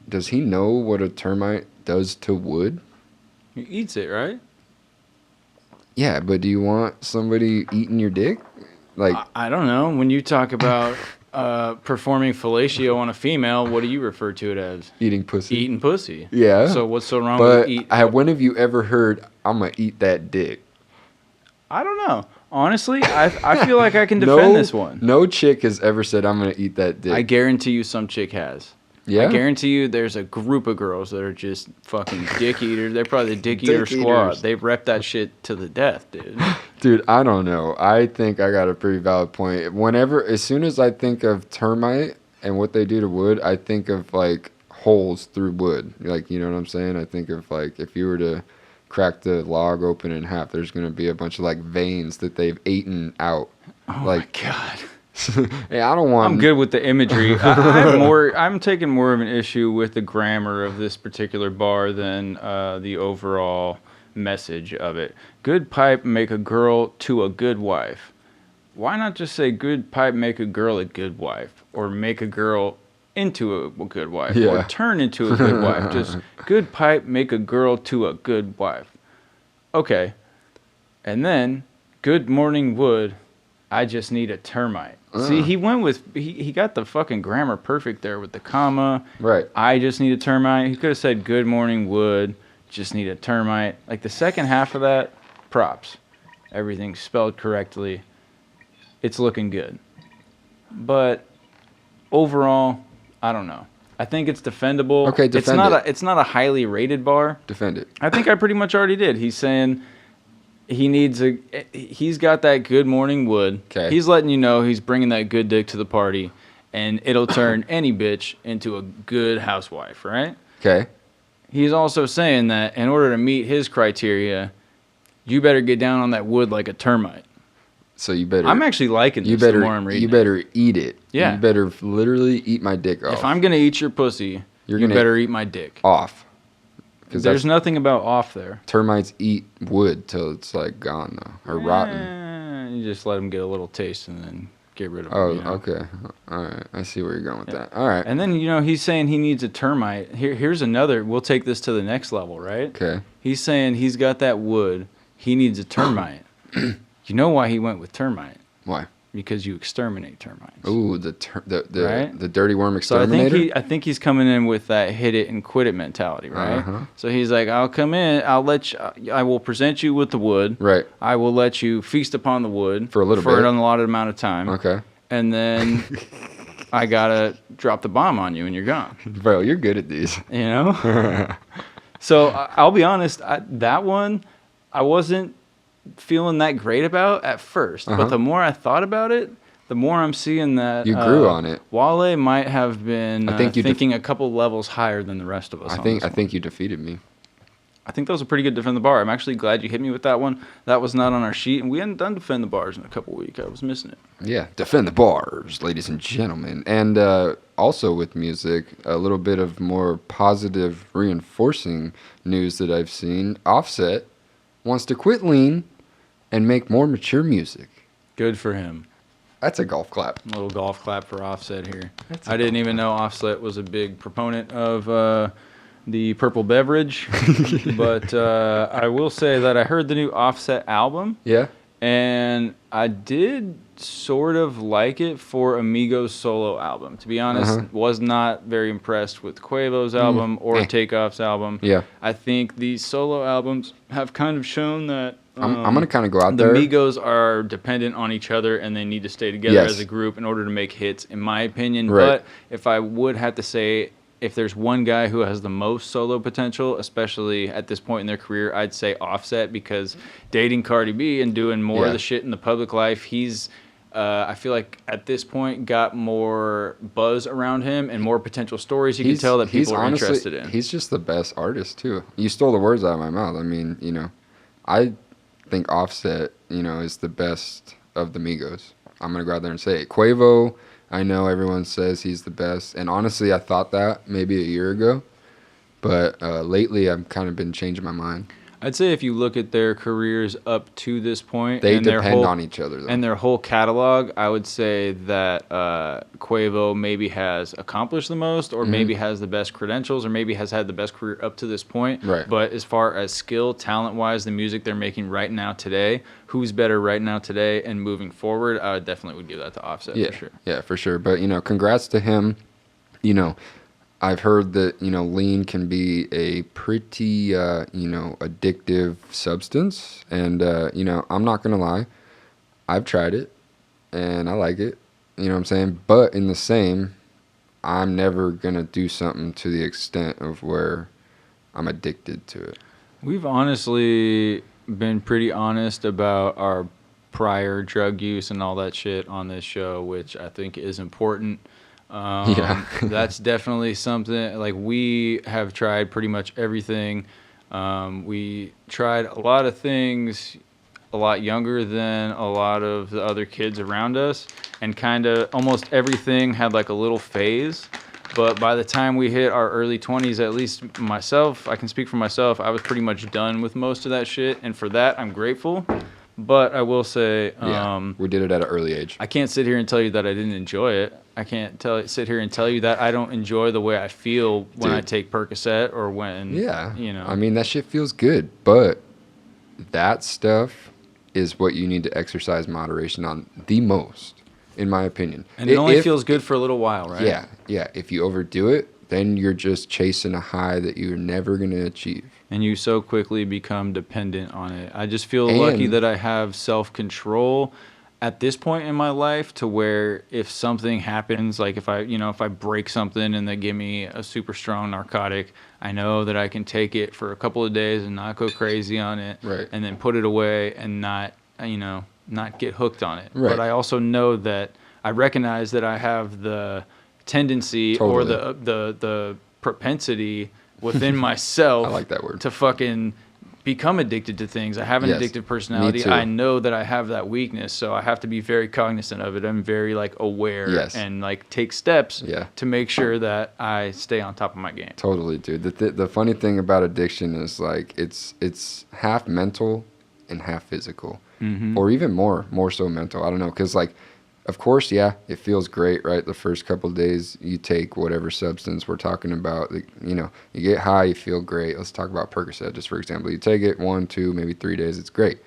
does he know what a termite does to wood? He eats it, right? Yeah, but do you want somebody eating your dick? Like, I don't know. When you talk about performing fellatio on a female, what do you refer to it as? Eating pussy. Eating pussy. Yeah. So what's so wrong with eat? When have you ever heard, I'm going to eat that dick? I don't know. Honestly, I feel like I can defend this one. No chick has ever said, I'm going to eat that dick. I guarantee you some chick has. Yeah? I guarantee you there's a group of girls that are just fucking dick eaters. They're probably the dick eater squad. They rep that shit to the death, dude. Dude, I don't know. I think I got a pretty valid point. As soon as I think of termite and what they do to wood, I think of, like, holes through wood. Like, you know what I'm saying? I think of, like, if you were to crack the log open in half, there's going to be a bunch of, like, veins that they've eaten out. Oh, like, my God. Hey, I don't want. I'm good with the imagery. I'm taking more of an issue with the grammar of this particular bar than the overall message of it. Good pipe make a girl to a good wife. Why not just say good pipe make a girl a good wife, or make a girl into a good wife, or turn into a good wife? Just good pipe make a girl to a good wife. Okay, and then good morning wood. I just need a termite. See, he went with, he got the fucking grammar perfect there with the comma. Right. I just need a termite. He could have said, good morning, wood, just need a termite. Like the second half of that, props. Everything's spelled correctly. It's looking good. But overall, I don't know. I think it's defendable. Okay, defend it. It's not a highly rated bar. Defend it. I think I pretty much already did. He's saying he's got that good morning wood. Okay. He's letting you know he's bringing that good dick to the party, and it'll turn any bitch into a good housewife, right? Okay. He's also saying that in order to meet his criteria, you better get down on that wood like a termite. So you better. I'm actually liking this the more I'm reading. You better eat it. Yeah. You better literally eat my dick off. If I'm going to eat your pussy, You're you gonna better eat my dick. off. Because There's nothing about off there. termites eat wood till it's like gone though, or rotten. You just let them get a little taste and then get rid of Oh, them. You know? okay. All right. I see where you're going with that. All right. And then, he's saying he needs a termite. Here's another. We'll take this to the next level, right? Okay. He's saying he's got that wood. He needs a termite. You know why he went with termite? Why? Because you exterminate termites. Ooh, Right? the dirty worm So exterminator. I think he's coming in with that hit it and quit it mentality, right? Uh-huh. So he's like, I'll come in, I will present you with the wood. Right. I will let you feast upon the wood For a little for bit. an allotted amount of time. Okay. And then I gotta drop the bomb on you and you're gone. Bro, you're good at these. You know? So I'll be honest, that one I wasn't feeling that great about at first. Uh-huh. But the more I thought about it, the more I'm seeing that You grew on it. Wale might have been I think you thinking a couple levels higher than the rest of us. I on think this one. you defeated me. I think that was a pretty good defend the bar. I'm actually glad you hit me with that one. That was not on our sheet, and we hadn't done defend the bars in a couple weeks. I was missing it. Yeah, defend the bars, ladies and gentlemen. And also with music, a little bit of more positive reinforcing news that I've seen. Offset wants to quit lean and make more mature music. Good for him. That's a golf clap. A little golf clap for Offset here. I didn't even know Offset was a big proponent of the purple beverage, but I will say that I heard the new Offset album, Yeah? and I did sort of like it for a Migos solo album. To be honest, was not very impressed with Quavo's album or Takeoff's album. Yeah. I think these solo albums have kind of shown that I'm going to kind of go out the there. Migos are dependent on each other and they need to stay together Yes. as a group in order to make hits, in my opinion. Right. But if I would have to say, if there's one guy who has the most solo potential, especially at this point in their career, I'd say Offset, because dating Cardi B and doing more of Yeah. the shit in the public life, he's, I feel like at this point, got more buzz around him and more potential stories he can tell that people are honestly, interested in. He's just the best artist, too. You stole the words out of my mouth. I mean, I think Offset, is the best of the Migos. I'm going to go out there and say it. Quavo, I know everyone says he's the best. And honestly, I thought that maybe a year ago. But lately, I've kind of been changing my mind. I'd say if you look at their careers up to this point, They and their depend whole, on each other, though. and their whole catalog, I would say that Quavo maybe has accomplished the most, or maybe has the best credentials, or maybe has had the best career up to this point. Right. But as far as skill, talent-wise, the music they're making right now today, who's better right now today and moving forward, I definitely would give that to Offset Yeah, for sure. yeah, for sure. But, congrats to him. I've heard that, lean can be a pretty, addictive substance. And, I'm not going to lie. I've tried it and I like it. You know what I'm saying? But in the same, I'm never going to do something to the extent of where I'm addicted to it. We've honestly been pretty honest about our prior drug use and all that shit on this show, which I think is important. Yeah. That's definitely something, like, we have tried pretty much everything. We tried a lot of things a lot younger than a lot of the other kids around us, and kind of almost everything had like a little phase. But by the time we hit our early 20s, at least myself, I can speak for myself, I was pretty much done with most of that shit, and for that I'm grateful. But I will say, We did it at an early age. I can't sit here and tell you that I didn't enjoy it. I can't sit here and tell you that I don't enjoy the way I feel when I Dude. take Percocet or when, Yeah. you know. I mean, that shit feels good. But that stuff is what you need to exercise moderation on the most, in my opinion. And it only If- feels good for a little while, right? Yeah, yeah. If you overdo it, then you're just chasing a high that you're never going to achieve. And you so quickly become dependent on it. I just feel And- lucky that I have self-control at this point in my life, to where if something happens, like if I break something and they give me a super strong narcotic, I know that I can take it for a couple of days and not go crazy on it, Right. and then put it away and not get hooked on it. Right. But I also know that I recognize that I have the tendency or Totally. the propensity within myself I like that word. to fucking become addicted to things. I have an Yes, addictive me personality. too. I know that I have that weakness, so I have to be very cognizant of it. I'm very like aware Yes. and like take steps Yeah. to make sure that I stay on top of my game. Totally, dude. The funny thing about addiction is like it's half mental and half physical, or even more so mental. I don't know, because like, of course, yeah, it feels great, right? The first couple of days you take whatever substance we're talking about, like, you know, you get high, you feel great. Let's talk about Percocet, just for example. You take it 1, 2, maybe 3 days, it's great.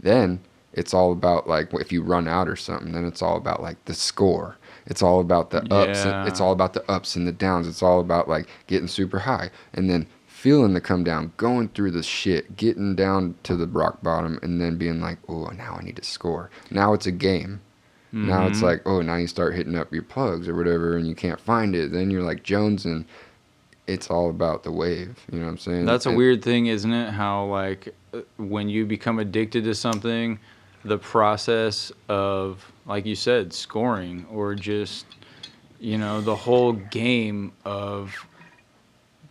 Then it's all about like if you run out or something, then it's all about like the score. It's all about the ups. Yeah. It's all about the ups and the downs. It's all about like getting super high and then feeling the come down, going through the shit, getting down to the rock bottom, and then being like, oh, now I need to score. Now it's a game. Now it's like, oh, now you start hitting up your plugs or whatever, and you can't find it. Then you're like Jones, and it's all about the wave. You know what I'm saying? That's a And- weird thing, isn't it? How like when you become addicted to something, the process of, like you said, scoring or just, you know, the whole game of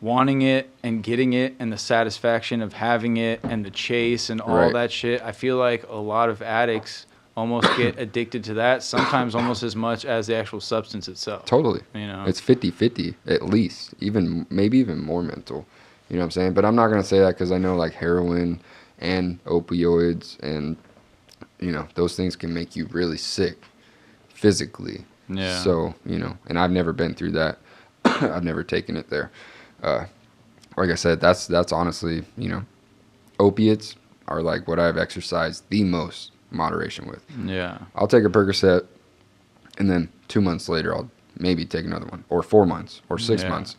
wanting it and getting it and the satisfaction of having it and the chase and all Right. that shit. I feel like a lot of addicts almost get addicted to that, sometimes almost as much as the actual substance itself. Totally. You know? It's 50-50 at least, maybe even more mental. You know what I'm saying? But I'm not going to say that because I know like heroin and opioids and, you know, those things can make you really sick physically. Yeah. So, you know, and I've never been through that. I've never taken it there. Like I said, that's honestly, you know, opiates are like what I've exercised the most moderation with. Yeah. I'll take a Percocet, and then 2 months later, I'll maybe take another one, or 4 months, or 6 Yeah. months.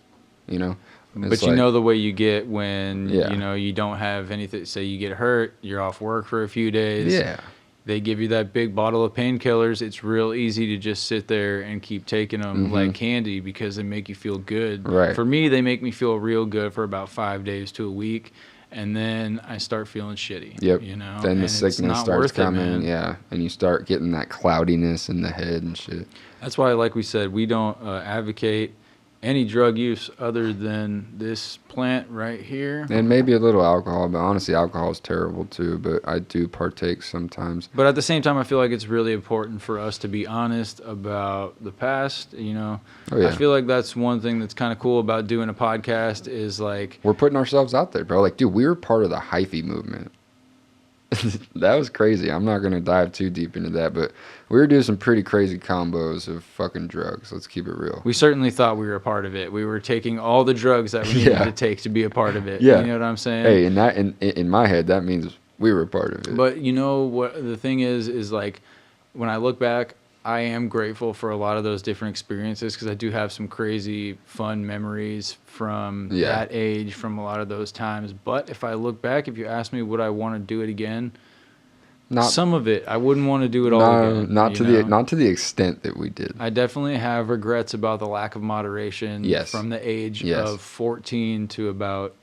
You know, But It's you like- know the way you get when, Yeah. you know, you don't have anything. Say you get hurt, you're off work for a few days. yeah, They give you that big bottle of painkillers. It's real easy to just sit there and keep taking them like candy because they make you feel good. Right. For me, they make me feel real good for about 5 days to a week. And then I start feeling shitty. yep. You know? Then And the it's sickness not starts worth it, coming, man. yeah, and you start getting that cloudiness in the head and shit. That's why, like we said, we don't advocate any drug use other than this plant right here. And maybe a little alcohol, but honestly, alcohol is terrible too. But I do partake sometimes. But at the same time, I feel like it's really important for us to be honest about the past. You know, Oh, yeah. I feel like that's one thing that's kind of cool about doing a podcast is like, We're putting ourselves out there, bro. Like, dude, we were part of the hyphy movement. That was crazy. I'm not going to dive too deep into that, but we were doing some pretty crazy combos of fucking drugs. Let's keep it real. we certainly thought we were a part of it. We were taking all the drugs that we needed Yeah. to take to be a part of it. Yeah. You know what I'm saying? Hey, in that in my head, that means we were a part of it. But you know what the thing is like when I look back, I am grateful for a lot of those different experiences because I do have some crazy fun memories from Yeah. that age, from a lot of those times. But if I look back, if you ask me would I want to do it again, not some of it I wouldn't want to do it all no, again. not you to know? the not to the extent that we did. I definitely have regrets about the lack of moderation Yes. from the age Yes. of 14 to about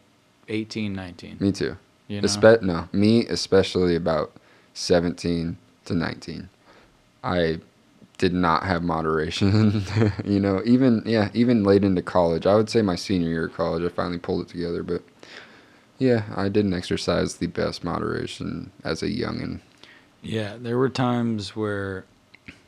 18, 19. Me too. You know? Me especially about 17 to 19. I did not have moderation. You know, even late into college. I would say my senior year of college, I finally pulled it together. But yeah, I didn't exercise the best moderation as a youngin'. Yeah, there were times where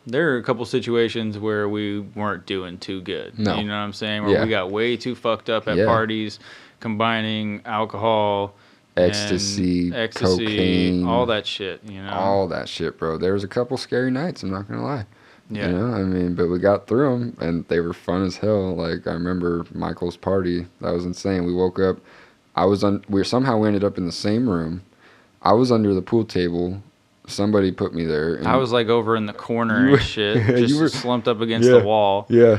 there are a couple situations where we weren't doing too good. No. You know what I'm saying? Where Yeah. we got way too fucked up at Yeah. parties, combining alcohol, and Ecstasy, cocaine, all that shit, you know? all that shit, bro. There was a couple scary nights. I'm not gonna lie. Yeah. You know, I mean, but we got through them, and they were fun as hell. Like I remember Michael's party. That was insane. We woke up. We ended up in the same room. I was under the pool table. Somebody put me there. And I was like over in the corner You were- and shit, you just were- slumped up against Yeah. the wall. Yeah,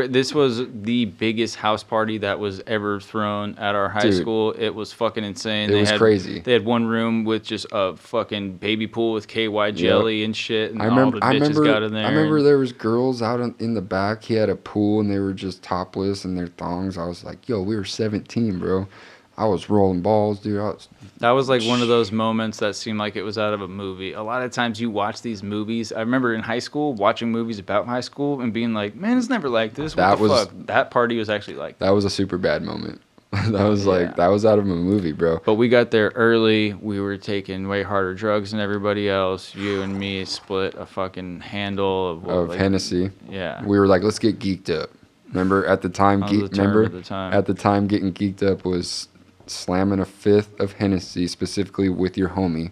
This was the biggest house party that was ever thrown at our high Dude. school. It was fucking insane. It was crazy. They had one room with just a fucking baby pool with KY jelly and shit, and I all remember. the I bitches remember. got in there. I remember and- there was girls out in the back. He had a pool, and they were just topless in their thongs. I was like, "Yo, we were 17, bro." I was rolling balls, dude. That was like one of those moments that seemed like it was out of a movie. A lot of times you watch these movies. I remember in high school watching movies about high school and being like, man, it's never like this. What That the was- fuck? That party was actually like that. That was a super bad moment. That was out of a movie, bro. But we got there early. We were taking way harder drugs than everybody else. You and me split a fucking handle Of Hennessy. Yeah. We were like, let's get geeked up. Remember at the time, At the time getting geeked up was slamming a fifth of Hennessy, specifically with your homie,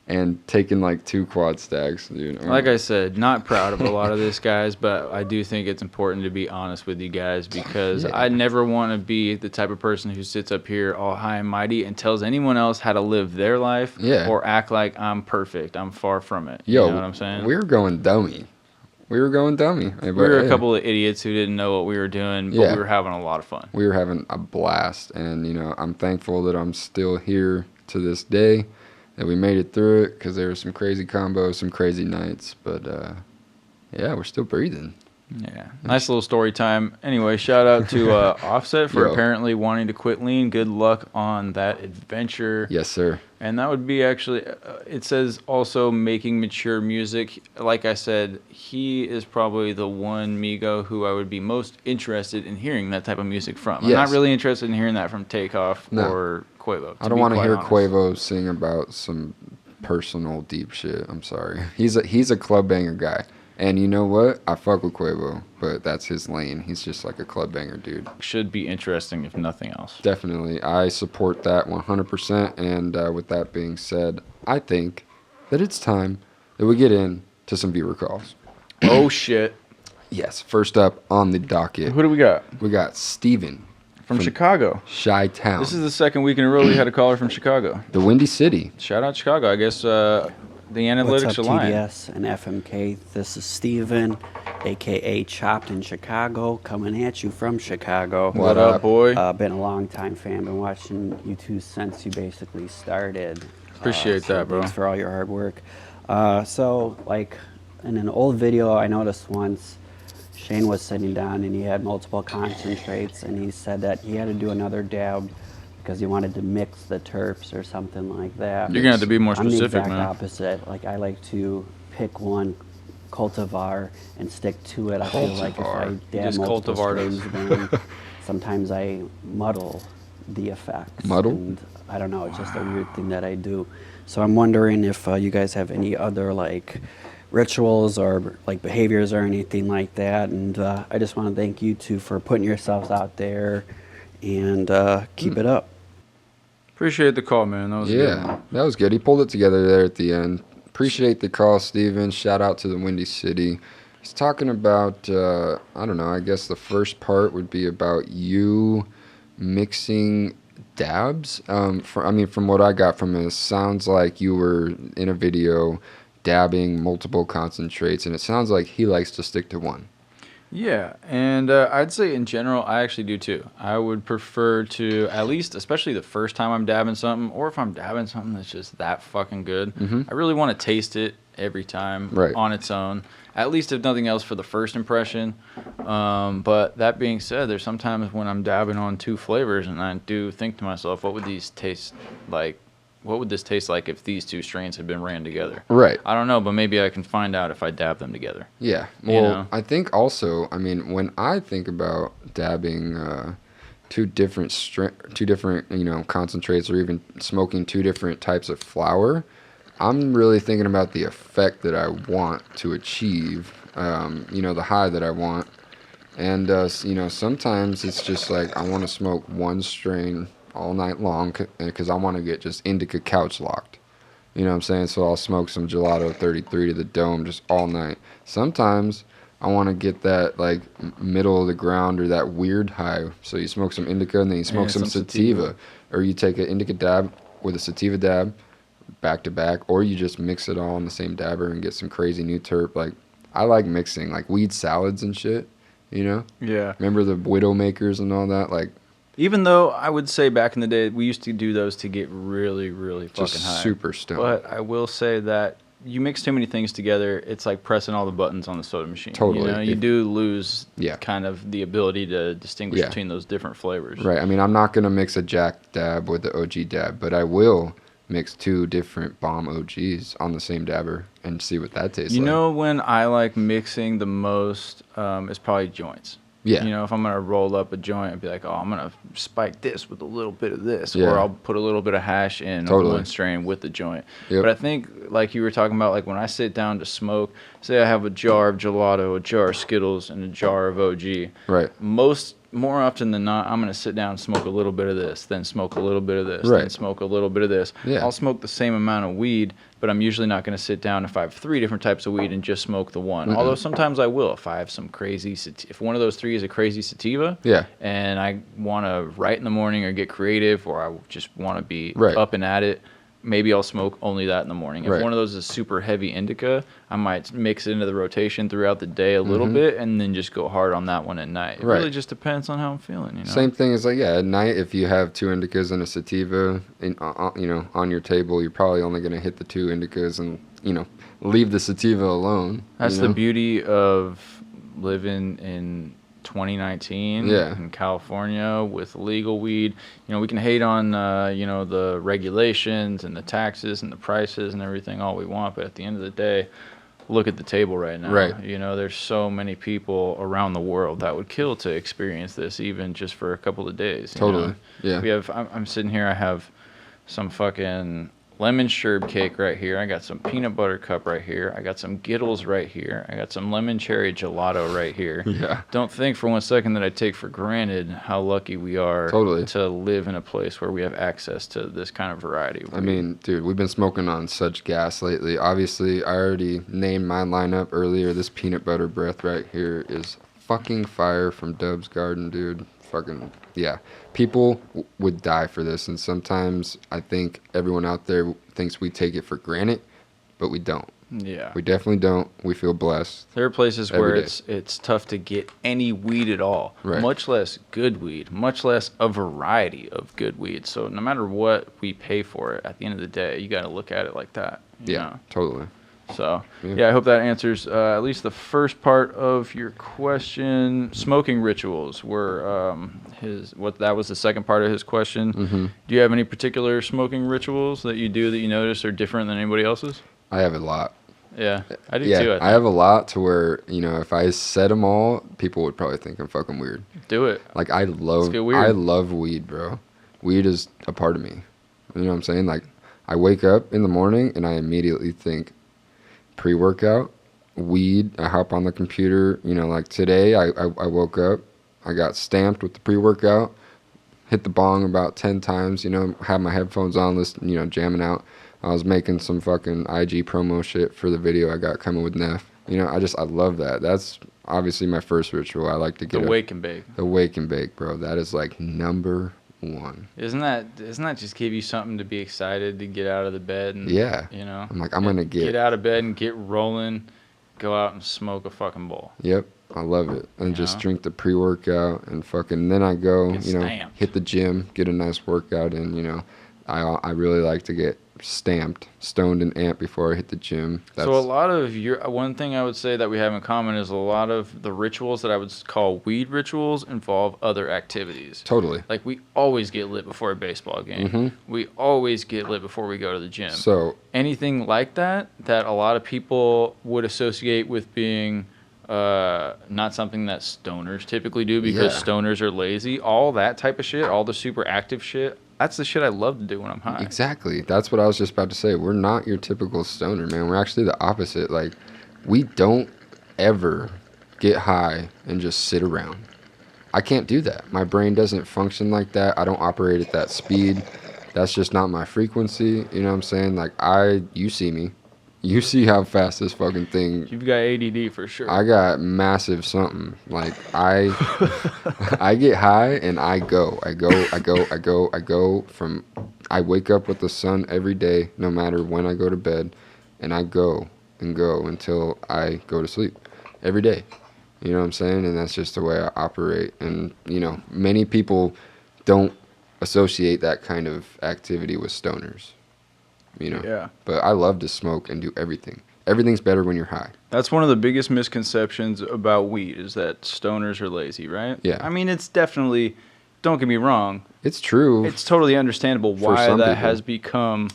and taking like 2 quad stacks, dude. Like I said, not proud of a lot of this, guys, but I do think it's important to be honest with you guys because I never want to be the type of person who sits up here all high and mighty and tells anyone else how to live their life or act like I'm perfect. I'm far from it. Yo, you know what I'm saying? We were going dummy. We were a couple of idiots who didn't know what we were doing, but we were having a lot of fun. We were having a blast, and, you know, I'm thankful that I'm still here to this day, that we made it through it, because there were some crazy combos, some crazy nights, but, yeah, we're still breathing. Yeah, nice little story time. Anyway, shout out to Offset for apparently wanting to quit lean. Good luck on that adventure. Yes, sir. And that would be actually, it says also making mature music. Like I said, he is probably the one Migo who I would be most interested in hearing that type of music from. I'm not really interested in hearing that from Takeoff or Quavo. I don't want to hear Quavo sing about some personal deep shit. I'm sorry. He's a club banger guy. And you know what? I fuck with Quavo, but that's his lane. He's just like a club banger dude. Should be interesting if nothing else. Definitely. I support that 100%. And with that being said, I think that it's time that we get into some viewer calls. Oh, shit. Yes. First up on the docket. Who do we got? We got Steven. From Chicago. Chi-Town. This is the second week in a row we had a caller from Chicago. The Windy City. Shout out Chicago. I guess the analytics What's up, are lying. TDS and FMK? This is Steven, a.k.a. Chopped in Chicago, coming at you from Chicago. What up, boy? Been a long time fan. Been watching you two since you basically started. Appreciate that, bro. Thanks for all your hard work. So, like, in an old video I noticed once, Shane was sitting down and he had multiple concentrates, and he said that he had to do another dab because he wanted to mix the terps or something like that. You're gonna have to be more specific, I'm the exact man. opposite. Like, I like to pick one cultivar and stick to it. I feel like if I dab just multiple cultivar us. strains, then sometimes I muddle the effects. Muddle? And I don't know. It's just a weird thing that I do. So I'm wondering if you guys have any other like rituals or like behaviors or anything like that. And I just want to thank you two for putting yourselves out there and keep it up. Appreciate the call, man. That was a good one. That was good. He pulled it together there at the end. Appreciate the call, Steven. Shout out to the Windy City. He's talking about, I don't know, I guess the first part would be about you mixing dabs. From what I got from it sounds like you were in a video dabbing multiple concentrates, and it sounds like he likes to stick to one. Yeah, and I'd say in general, I actually do too. I would prefer to, at least, especially the first time I'm dabbing something, or if I'm dabbing something that's just that fucking good, I really want to taste it every time on its own, at least if nothing else for the first impression. But that being said, there's sometimes when I'm dabbing on 2 flavors, and I do think to myself, what would these taste like? What would this taste like if these 2 strains had been ran together? Right. I don't know, but maybe I can find out if I dab them together. Yeah. Well, You know? I think also, when I think about dabbing two different concentrates, or even smoking 2 different types of flower, I'm really thinking about the effect that I want to achieve, the high that I want. And, sometimes it's just like I want to smoke one strain all night long because I want to get just indica couch locked. You know what I'm saying? So I'll smoke some Gelato 33 to the dome just all night. Sometimes I want to get that like middle of the ground or that weird high. So you smoke some indica and then you smoke some sativa. Or you take an indica dab with a sativa dab back to back, or you just mix it all in the same dabber and get some crazy new terp. Like, I like mixing like weed salads and shit, Yeah. Remember the Widowmakers and all that? Like, even though I would say back in the day, we used to do those to get really, really fucking just high. super stoned. But I will say that you mix too many things together, it's like pressing all the buttons on the soda machine. Totally. You do lose kind of the ability to distinguish between those different flavors. Right. I'm not going to mix a Jack dab with the OG dab, but I will mix 2 different bomb OGs on the same dabber and see what that tastes like. You know when I like mixing the most is probably joints. Yeah. You know, if I'm gonna roll up a joint, I'd be like, oh, I'm gonna spike this with a little bit of this, Yeah. or I'll put a little bit of hash in Totally. one strain with the joint. Yep. But I think, like you were talking about, like when I sit down to smoke, say I have a jar of gelato, a jar of Skittles, and a jar of OG. Right. More often than not, I'm gonna sit down and smoke a little bit of this, then smoke a little bit of this, Right. then smoke a little bit of this. Yeah. I'll smoke the same amount of weed, but I'm usually not gonna sit down if I have 3 different types of weed and just smoke the one. Although sometimes I will if I have some crazy, if one of those 3 is a crazy sativa, Yeah. and I want to write in the morning or get creative, or I just want to be Right. up and at it. Maybe I'll smoke only that in the morning. If Right. one of those is super heavy indica, I might mix it into the rotation throughout the day a little bit and then just go hard on that one at night. It Right. really just depends on how I'm feeling, you know? Same thing as like, yeah, at night, if you have 2 indicas and a sativa, you know, on your table, you're probably only going to hit the 2 indicas and, you know, leave the sativa alone. That's you the know? beauty of living in 2019 Yeah. in California with legal weed. You know, we can hate on, you know, the regulations and the taxes and the prices and everything all we want, but at the end of the day, look at the table right now. Right. You know, there's so many people around the world that would kill to experience this, even just for a couple of days. You Totally. know? Yeah. We have. I'm sitting here. I have some fucking lemon sherbet cake right here. I got some peanut butter cup right here. I got some Gittles right here. I got some lemon cherry gelato right here. Yeah. Don't think for one second that I take for granted how lucky we are Totally. to live in a place where we have access to this kind of variety. I mean, dude, we've been smoking on such gas lately. Obviously, I already named my lineup earlier. This peanut butter breath right here is fucking fire from Dub's Garden, dude. Fucking, yeah. People would die for this, and sometimes I think everyone out there thinks we take it for granted, but we don't. Yeah. We definitely don't. We feel blessed. There are places Every where day. it's tough to get any weed at all, Right. much less good weed, much less a variety of good weed. So no matter what we pay for it, at the end of the day, you got to look at it like that. You Yeah, know? totally. So Yeah. yeah, I hope that answers at least the first part of your question. Smoking rituals were that was the second part of his question. Mm-hmm. Do you have any particular smoking rituals that you do that you notice are different than anybody else's? I have a lot. Yeah, I do Yeah, too. I have a lot to where, you know, if I said them all, people would probably think I'm fucking weird. Do it. Like, get weird. I love weed, bro. Weed is a part of me. You know what I'm saying? Like, I wake up in the morning and I immediately think pre-workout, weed. I hop on the computer. You know, like today, I woke up, I got stamped with the pre-workout, hit the bong about 10 times, you know, had my headphones on, listening, you know, jamming out. I was making some fucking IG promo shit for the video I got coming with Neff. You know, I love that. That's obviously my first ritual. I like to The get wake and bake. the wake and bake, bro. That is like number one. Doesn't that just give you something to be excited to get out of the bed and Yeah. you know? I'm like, I'm gonna get out of bed and get rolling, go out and smoke a fucking bowl. Yep, I love it. And just Yeah. drink the pre-workout and fucking, then I go, Get you know, stamped. hit the gym, get a nice workout in, you know. I really like to get stamped, stoned and amped before I hit the gym. So a lot of one thing I would say that we have in common is a lot of the rituals that I would call weed rituals involve other activities. Totally. Like we always get lit before a baseball game. Mhm. We always get lit before we go to the gym. So, Anything like that a lot of people would associate with being not something that stoners typically do because Yeah. stoners are lazy. All that type of shit, all the super active shit, that's the shit I love to do when I'm high. exactly. That's what I was just about to say. We're not your typical stoner, man. We're actually the opposite. Like, we don't ever get high and just sit around. I can't do that. My brain doesn't function like that. I don't operate at that speed. That's just not my frequency. You know what I'm saying? Like, you see me. You see how fast this fucking thing. You've got ADD for sure. I got massive something. Like, I get high and I go from, I wake up with the sun every day, no matter when I go to bed, and I go and go until I go to sleep every day. You know what I'm saying? And that's just the way I operate. And, you know, many people don't associate that kind of activity with stoners. You know? Yeah. But I love to smoke and do everything. Everything's better when you're high. That's one of the biggest misconceptions about weed is that stoners are lazy, right? Yeah. I mean, it's definitely, don't get me wrong, It's true. it's totally understandable For why some that people. has become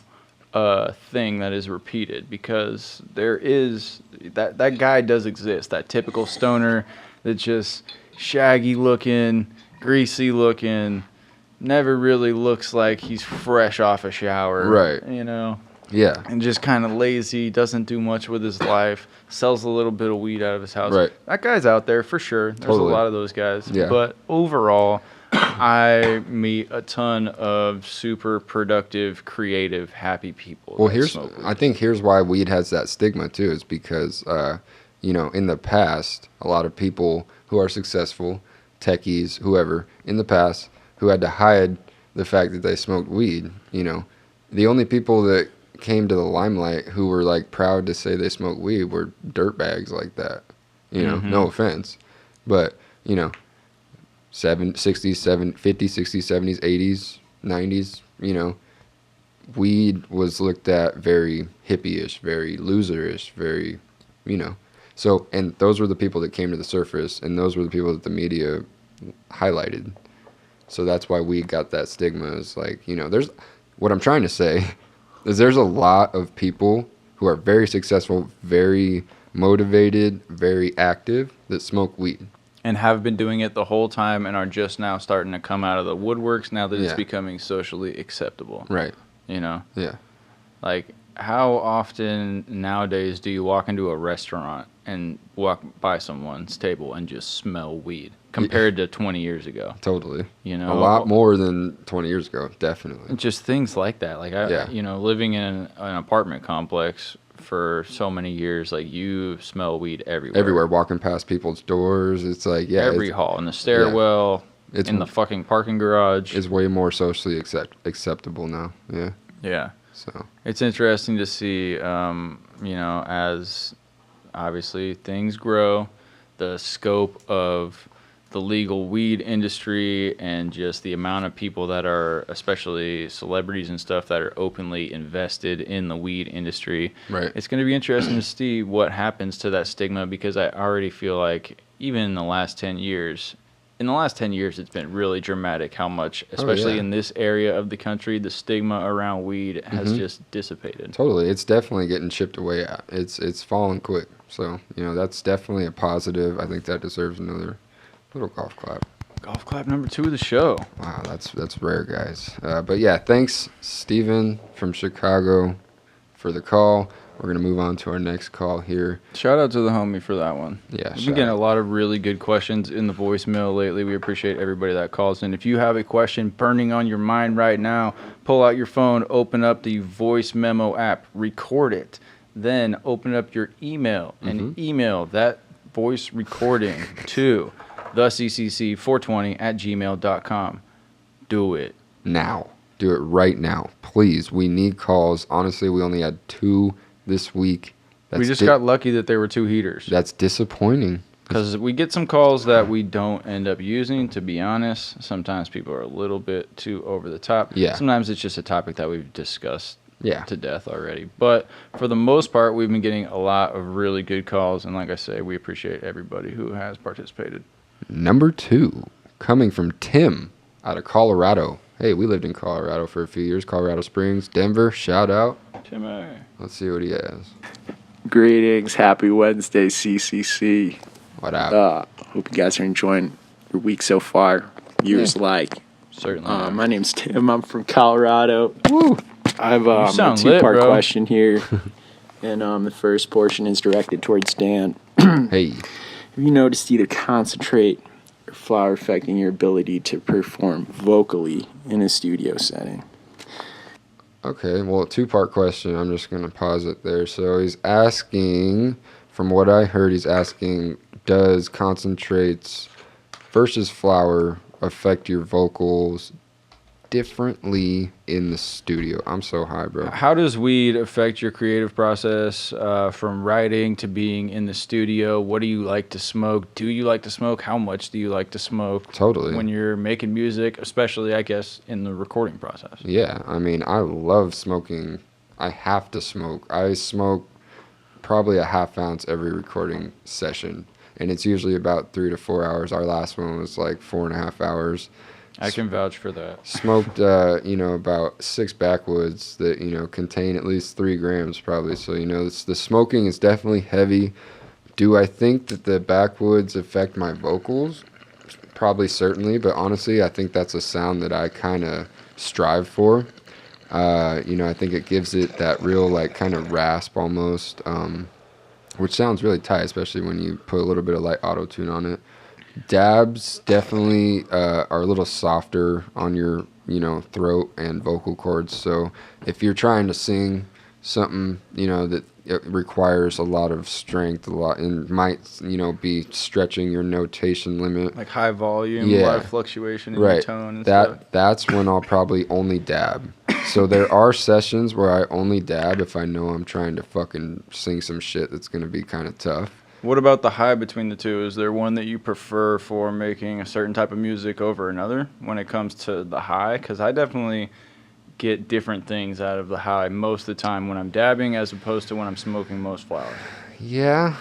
a thing that is repeated because there is, that guy does exist, that typical stoner that just, shaggy looking, greasy looking, never really looks like he's fresh off a shower. Right. You know? Yeah. And just kind of lazy, doesn't do much with his life, sells a little bit of weed out of his house. Right. That guy's out there for sure. There's Totally. a lot of those guys. Yeah. But overall, I meet a ton of super productive, creative, happy people. Well, that smoke weed. I think here's why weed has that stigma too, is because, you know, in the past, a lot of people who are successful, techies, whoever, in the past, who had to hide the fact that they smoked weed, you know, the only people that came to the limelight who were like proud to say they smoked weed were dirtbags like that, you know, no offense, but, you know, 60s, 50s, 60s, 70s, 80s, 90s, you know, weed was looked at very hippie-ish, very loser-ish, very, you know. So, and those were the people that came to the surface, and those were the people that the media highlighted. So that's why weed got that stigma. Is like, you know, there's, what I'm trying to say is there's a lot of people who are very successful, very motivated, very active that smoke weed. And have been doing it the whole time and are just now starting to come out of the woodworks now that it's Yeah. becoming socially acceptable. Right. You know? Yeah. Like, how often nowadays do you walk into a restaurant and walk by someone's table and just smell weed compared to 20 years ago? Totally. You know? A lot more than 20 years ago, definitely. Just things like that. Like, Yeah. you know, living in an apartment complex for so many years, like, you smell weed everywhere. Everywhere, walking past people's doors, it's like, yeah. Every hall, in the stairwell, It's- in the fucking parking garage. It's way more socially acceptable now. Yeah. Yeah. So, It's interesting to see, you know, as obviously things grow, the scope of the legal weed industry and just the amount of people that are, especially celebrities and stuff, that are openly invested in the weed industry. Right. It's going to be interesting to see what happens to that stigma, because I already feel like even in the last 10 years, it's been really dramatic how much, especially yeah. in this area of the country, the stigma around weed has just dissipated. totally. It's definitely getting chipped away at. It's falling quick. So, you know, that's definitely a positive. I think that deserves another little golf clap. Golf clap number 2 of the show. Wow, that's rare, guys. But yeah, thanks, Steven from Chicago, for the call. We're going to move on to our next call here. Shout out to the homie for that one. Yeah, We've been getting shout a lot of really good questions in the voicemail lately. We appreciate everybody that calls in. If you have a question burning on your mind right now, pull out your phone, open up the voice memo app, record it, then open up your email and email that voice recording to theccc420@gmail.com. Do it. Now. Do it right now. Please. We need calls. Honestly, we only had 2 this week. We just got lucky that there were 2 heaters. That's disappointing. Because we get some calls that we don't end up using, to be honest. Sometimes people are a little bit too over the top. Yeah. Sometimes it's just a topic that we've discussed Yeah. to death already. But for the most part, we've been getting a lot of really good calls. And like I say, we appreciate everybody who has participated. Number 2, coming from Tim out of Colorado. Hey, we lived in Colorado for a few years. Colorado Springs, Denver, shout out. Timmy. Let's see what he has. Greetings, happy Wednesday, CCC. What up? Hope you guys are enjoying your week so far. Years like. Certainly. My name's Tim. I'm from Colorado. Woo! I have a sound lit, two-part bro. question here, and the first portion is directed towards Dan. Hey. Have you noticed either concentrate or flower affecting your ability to perform vocally in a studio setting? Okay, well, 2-part question. I'm just going to pause it there. So he's asking, from what I heard, he's asking, does concentrates versus flower affect your vocals differently in the studio? I'm so high, bro. How does weed affect your creative process, from writing to being in the studio? What do you like to smoke? Do you like to smoke? How much do you like to smoke? Totally. When you're making music, especially, I guess, in the recording process. Yeah, I mean, I love smoking. I have to smoke. I smoke probably a half ounce every recording session, and it's usually about 3 to 4 hours. Our last one was like 4.5 hours. I can vouch for that. Smoked, about 6 backwoods that, contain at least 3 grams probably. So, the smoking is definitely heavy. Do I think that the backwoods affect my vocals? probably certainly, but honestly, I think that's a sound that I kind of strive for. You know, I think it gives it that real like kind of rasp almost, which sounds really tight, especially when you put a little bit of light auto tune on it. Dabs definitely are a little softer on your, you know, throat and vocal cords. So if you're trying to sing something, you know, that it requires a lot of strength, a lot, and might, you know, be stretching your notation limit. Like high volume, Yeah. a lot of fluctuation in your tone and stuff. That's when I'll probably only dab. So there are sessions where I only dab if I know I'm trying to fucking sing some shit that's going to be kind of tough. What about the high between the two? Is there one that you prefer for making a certain type of music over another when it comes to the high? Because I definitely get different things out of the high most of the time when I'm dabbing as opposed to when I'm smoking most flowers. Yeah,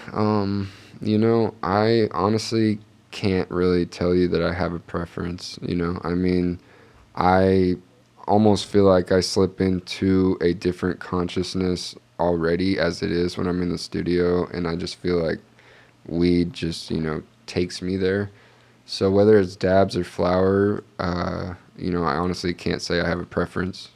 you know, I honestly can't really tell you that I have a preference, you know. I mean, I almost feel like I slip into a different consciousness already as it is when I'm in the studio, and I just feel like weed just, you know, takes me there. So whether it's dabs or flower, you know, I honestly can't say I have a preference.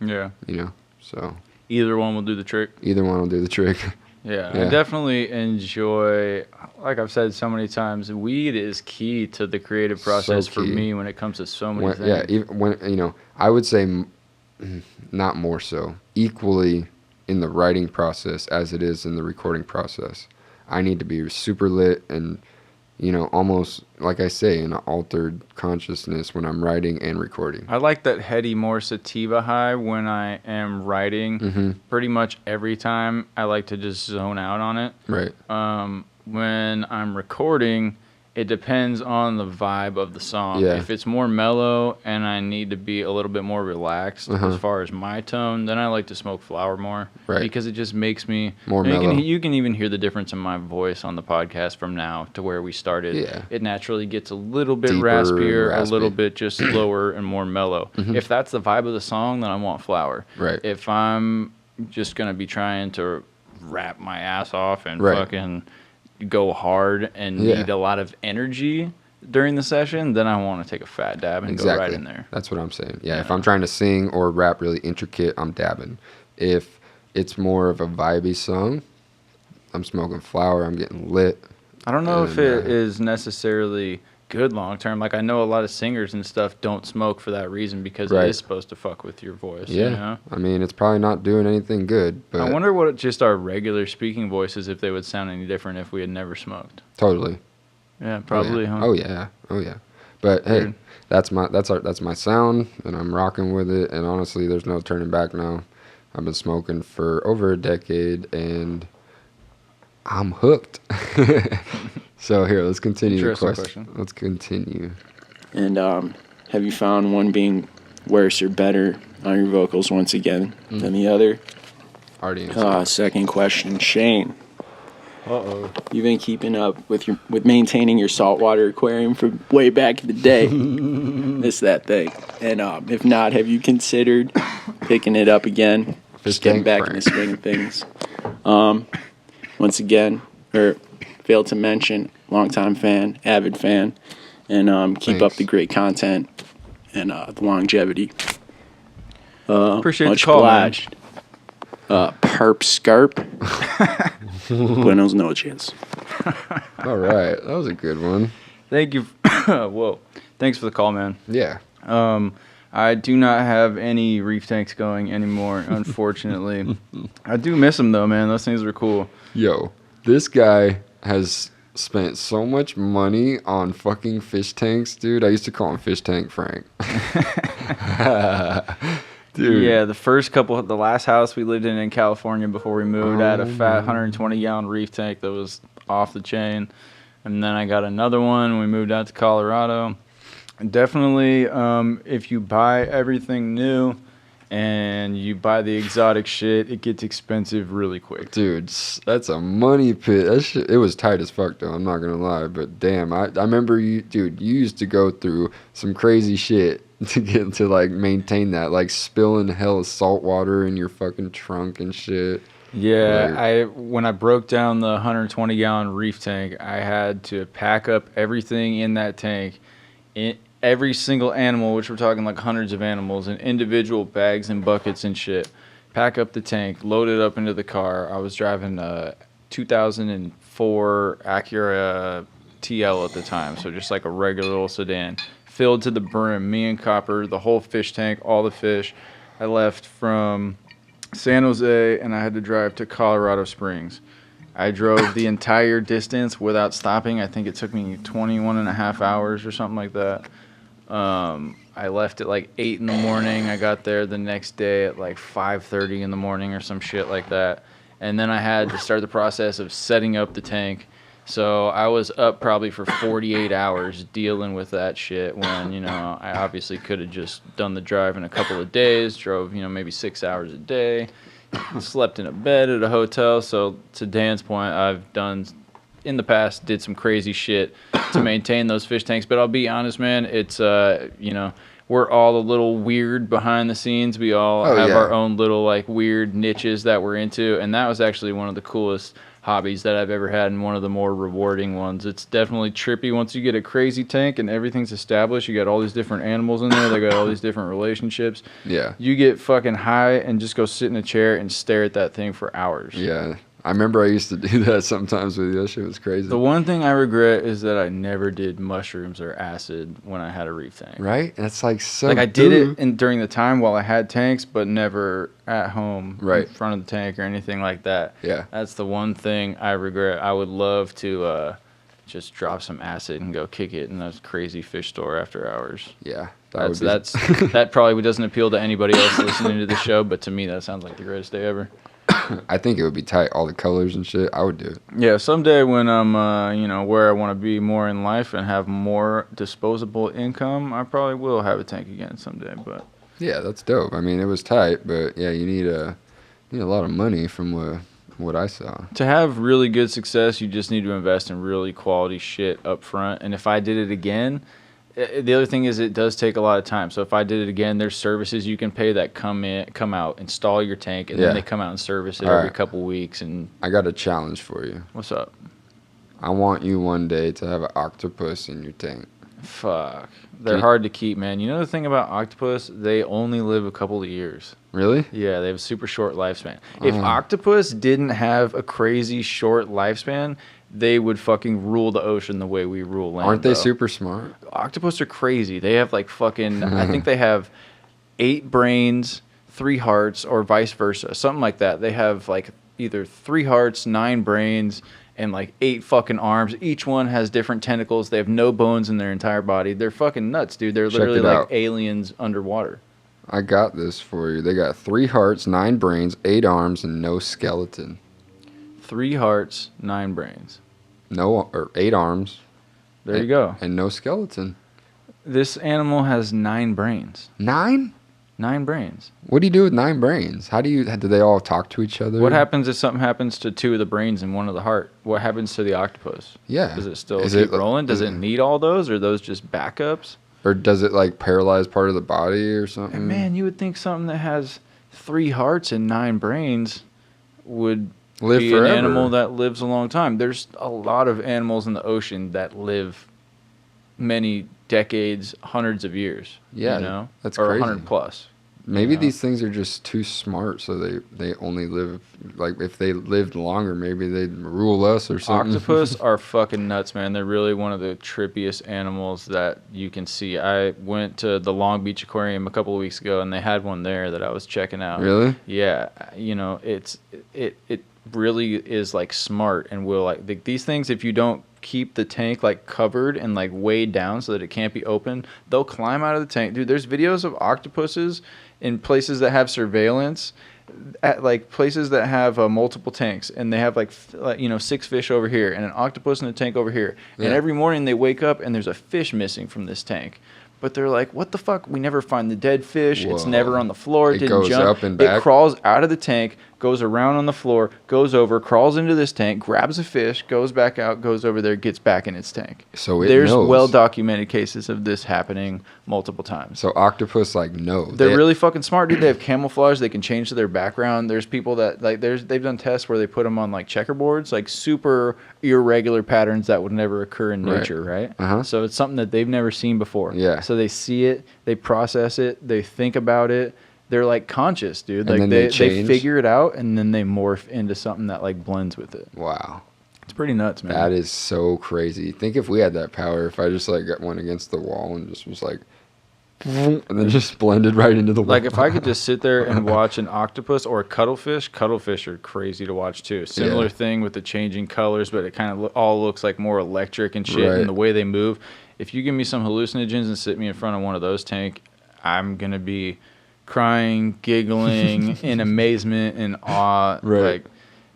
Yeah. You know, so Either one will do the trick. either one will do the trick. Yeah, Yeah. I definitely enjoy, like I've said so many times, weed is key to the creative process for key. me when it comes to so many When, things. yeah, even when, you know, I would say not more so, equally in the writing process as it is in the recording process. I need to be super lit and, you know, almost, like I say, in an altered consciousness when I'm writing and recording. I like that heady, more sativa high when I am writing. Mm-hmm. Pretty much every time I like to just zone out on it. Right. When I'm recording, it depends on the vibe of the song. Yeah. If it's more mellow and I need to be a little bit more relaxed as far as my tone, then I like to smoke flower more. Right. Because it just makes me More you mellow. you can even hear the difference in my voice on the podcast from now to where we started. Yeah. It naturally gets a little bit Deeper, raspier, a raspy. little bit just slower and more mellow. If that's the vibe of the song, then I want flower. Right. If I'm just gonna be trying to rap my ass off and Right. fucking go hard and Yeah. need a lot of energy during the session, then I want to take a fat dab and go right in there. That's what I'm saying. Yeah, if I'm trying to sing or rap really intricate, I'm dabbing. If it's more of a vibey song, I'm smoking flower, I'm getting lit. I don't know if And, it is necessarily good long term. Like I know a lot of singers and stuff don't smoke for that reason because Right. it is supposed to fuck with your voice. Yeah. You know? I mean, it's probably not doing anything good, but I wonder what just our regular speaking voices, if they would sound any different if we had never smoked. totally. Yeah, probably. Oh yeah. Huh? Oh yeah. Oh yeah. But hey, Weird. that's my sound, and I'm rocking with it. And honestly, there's no turning back now. I've been smoking for over a decade, and I'm hooked. So here, let's continue the Interesting question. question. Let's continue. And have you found one being worse or better on your vocals once again than the other? Already answered. Second question, Shane. Uh-oh. You've been keeping up with maintaining your saltwater aquarium from way back in the day. This that thing. And if not, have you considered picking it up again? Just getting tank back in the Frank. swing of things. Once again, failed to mention, longtime fan, avid fan, and keep up Thanks. the great content and the longevity. Appreciate the Much call, man. obliged. Perp Scarp. Buenos noches. All right, that was a good one. Thank you. Whoa. Thanks for the call, man. Yeah. I do not have any reef tanks going anymore, unfortunately. I do miss them, though, man. Those things were cool. Yo, this guy has spent so much money on fucking fish tanks, dude. I used to call him Fish Tank Frank. Dude. Yeah, the last house we lived in California before we moved had a fat 120-gallon reef tank that was off the chain. And then I got another one when we moved out to Colorado. Definitely, if you buy everything new and you buy the exotic shit, it gets expensive really quick. Dude, that's a money pit. That shit, it was tight as fuck, though. I'm not gonna lie, but damn, I remember you used to go through some crazy shit to get to like maintain that, like spilling hell of salt water in your fucking trunk and shit. Yeah, when I broke down the 120-gallon reef tank, I had to pack up everything in that tank, every single animal, which we're talking like hundreds of animals, in individual bags and buckets and shit. Pack up the tank, load it up into the car. I was driving a 2004 Acura TL at the time, so just like a regular old sedan. Filled to the brim, me and Copper, the whole fish tank, all the fish. I left from San Jose, and I had to drive to Colorado Springs. I drove the entire distance without stopping. I think it took me 21 and a half hours or something like that. I left at like 8 in the morning. I got there the next day at like 5:30 in the morning or some shit like that. And then I had to start the process of setting up the tank. So I was up probably for 48 hours dealing with that shit when, you know, I obviously could have just done the drive in a couple of days, drove, you know, maybe 6 hours a day, slept in a bed at a hotel. So to Dan's point, I've done, in the past, did some crazy shit to maintain those fish tanks. But I'll be honest, man, it's, you know, we're all a little weird behind the scenes. We all have our own little, like, weird niches that we're into. And that was actually one of the coolest hobbies that I've ever had, and one of the more rewarding ones. It's definitely trippy once you get a crazy tank and everything's established. You got all these different animals in there. They got all these different relationships. Yeah. You get fucking high and just go sit in a chair and stare at that thing for hours. Yeah. I remember I used to do that sometimes with you. That shit was crazy. The one thing I regret is that I never did mushrooms or acid when I had a reef tank. Right? And it's like so. Like I did it during the time while I had tanks, but never at home, right, in front of the tank or anything like that. Yeah. That's the one thing I regret. I would love to just drop some acid and go kick it in a crazy fish store after hours. Yeah. That probably doesn't appeal to anybody else listening to the show, but to me that sounds like the greatest day ever. I think it would be tight. All the colors and shit. I would do it. Yeah, someday when I'm, you know, where I want to be more in life and have more disposable income, I probably will have a tank again someday. But yeah, that's dope. I mean, it was tight, but yeah, you need a lot of money from what I saw. To have really good success, you just need to invest in really quality shit up front. And if I did it again, the other thing is it does take a lot of time. So if I did it again, there's services you can pay that come out, install your tank, and then they come out and service it every couple weeks. And I got a challenge for you. What's up? I want you one day to have an octopus in your tank. Fuck. They're hard to keep, man. You know the thing about octopus? They only live a couple of years. Really? Yeah, they have a super short lifespan. If octopus didn't have a crazy short lifespan, they would fucking rule the ocean the way we rule land. Aren't they super smart? Octopus are crazy. They have like fucking, I think they have 8 brains, 3 hearts, or vice versa. Something like that. They have like either 3 hearts, 9 brains, and like 8 fucking arms. Each one has different tentacles. They have no bones in their entire body. They're fucking nuts, dude. They're literally like aliens underwater. I got this for you. They got 3 hearts, 9 brains, 8 arms, and no skeleton. 3 hearts, 9 brains. Or 8 arms. There you go. And no skeleton. This animal has 9 brains. 9? 9 brains. What do you do with 9 brains? Do they all talk to each other? What happens if something happens to 2 of the brains and 1 of the heart? What happens to the octopus? Yeah. Does it still keep rolling? Does it need all those, or are those just backups? Or does it like paralyze part of the body or something? And man, you would think something that has 3 hearts and 9 brains would live be forever. An animal that lives a long time. There's a lot of animals in the ocean that live many decades, hundreds of years. Yeah, you know? that's or crazy. 100 plus. Maybe these things are just too smart, so they only live, like, if they lived longer, maybe they'd rule us or something. Octopus are fucking nuts, man. They're really one of the trippiest animals that you can see. I went to the Long Beach Aquarium a couple of weeks ago, and they had one there that I was checking out. Really? Yeah. You know, it really is, like, smart and will, like, these things, if you don't keep the tank, like, covered and, like, weighed down so that it can't be opened, they'll climb out of the tank. Dude, there's videos of octopuses in places that have surveillance, at like places that have multiple tanks, and they have like 6 fish over here and an octopus in a tank over here. Yeah. And every morning they wake up and there's a fish missing from this tank. But they're like, what the fuck? We never find the dead fish. Whoa. It's never on the floor. It didn't goes jump. Up and back. It crawls out of the tank, goes around on the floor, goes over, crawls into this tank, grabs a fish, goes back out, goes over there, gets back in its tank. So it There's knows. well-documented cases of this happening multiple times. So octopus like no. They're really fucking smart, dude. They have camouflage. They can change to their background. There's people that like they've done tests where they put them on like checkerboards, like super irregular patterns that would never occur in Right. nature, right? Uh-huh. So it's something that they've never seen before. Yeah. So they see it, they process it, they think about it. They're like conscious, dude. And Like then they change. figure it out and then they morph into something that like blends with it. Wow. It's pretty nuts, man. That is so crazy. Think if we had that power, if I just like went against the wall and just was like, and then just blended right into the wall. Like if I could just sit there and watch an octopus or a cuttlefish are crazy to watch too. Similar Yeah. thing with the changing colors, but it kind of all looks like more electric and shit, Right. and the way they move. If you give me some hallucinogens and sit me in front of one of those tank, I'm gonna be crying, giggling in amazement and awe. Right. Like,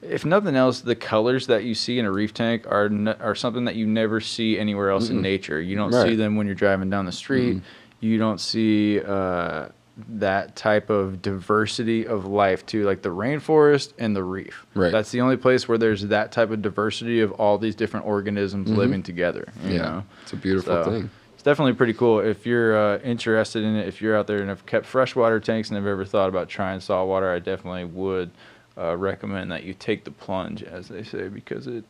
if nothing else, the colors that you see in a reef tank are something that you never see anywhere else in nature. You don't Right. see them when you're driving down the street. You don't see that type of diversity of life too, like the rainforest and the reef. Right. That's the only place where there's that type of diversity of all these different organisms living together. You yeah, know? it's a beautiful So, thing. It's definitely pretty cool. If you're interested in it, if you're out there and have kept freshwater tanks and have ever thought about trying saltwater, I definitely would recommend that you take the plunge, as they say, because it's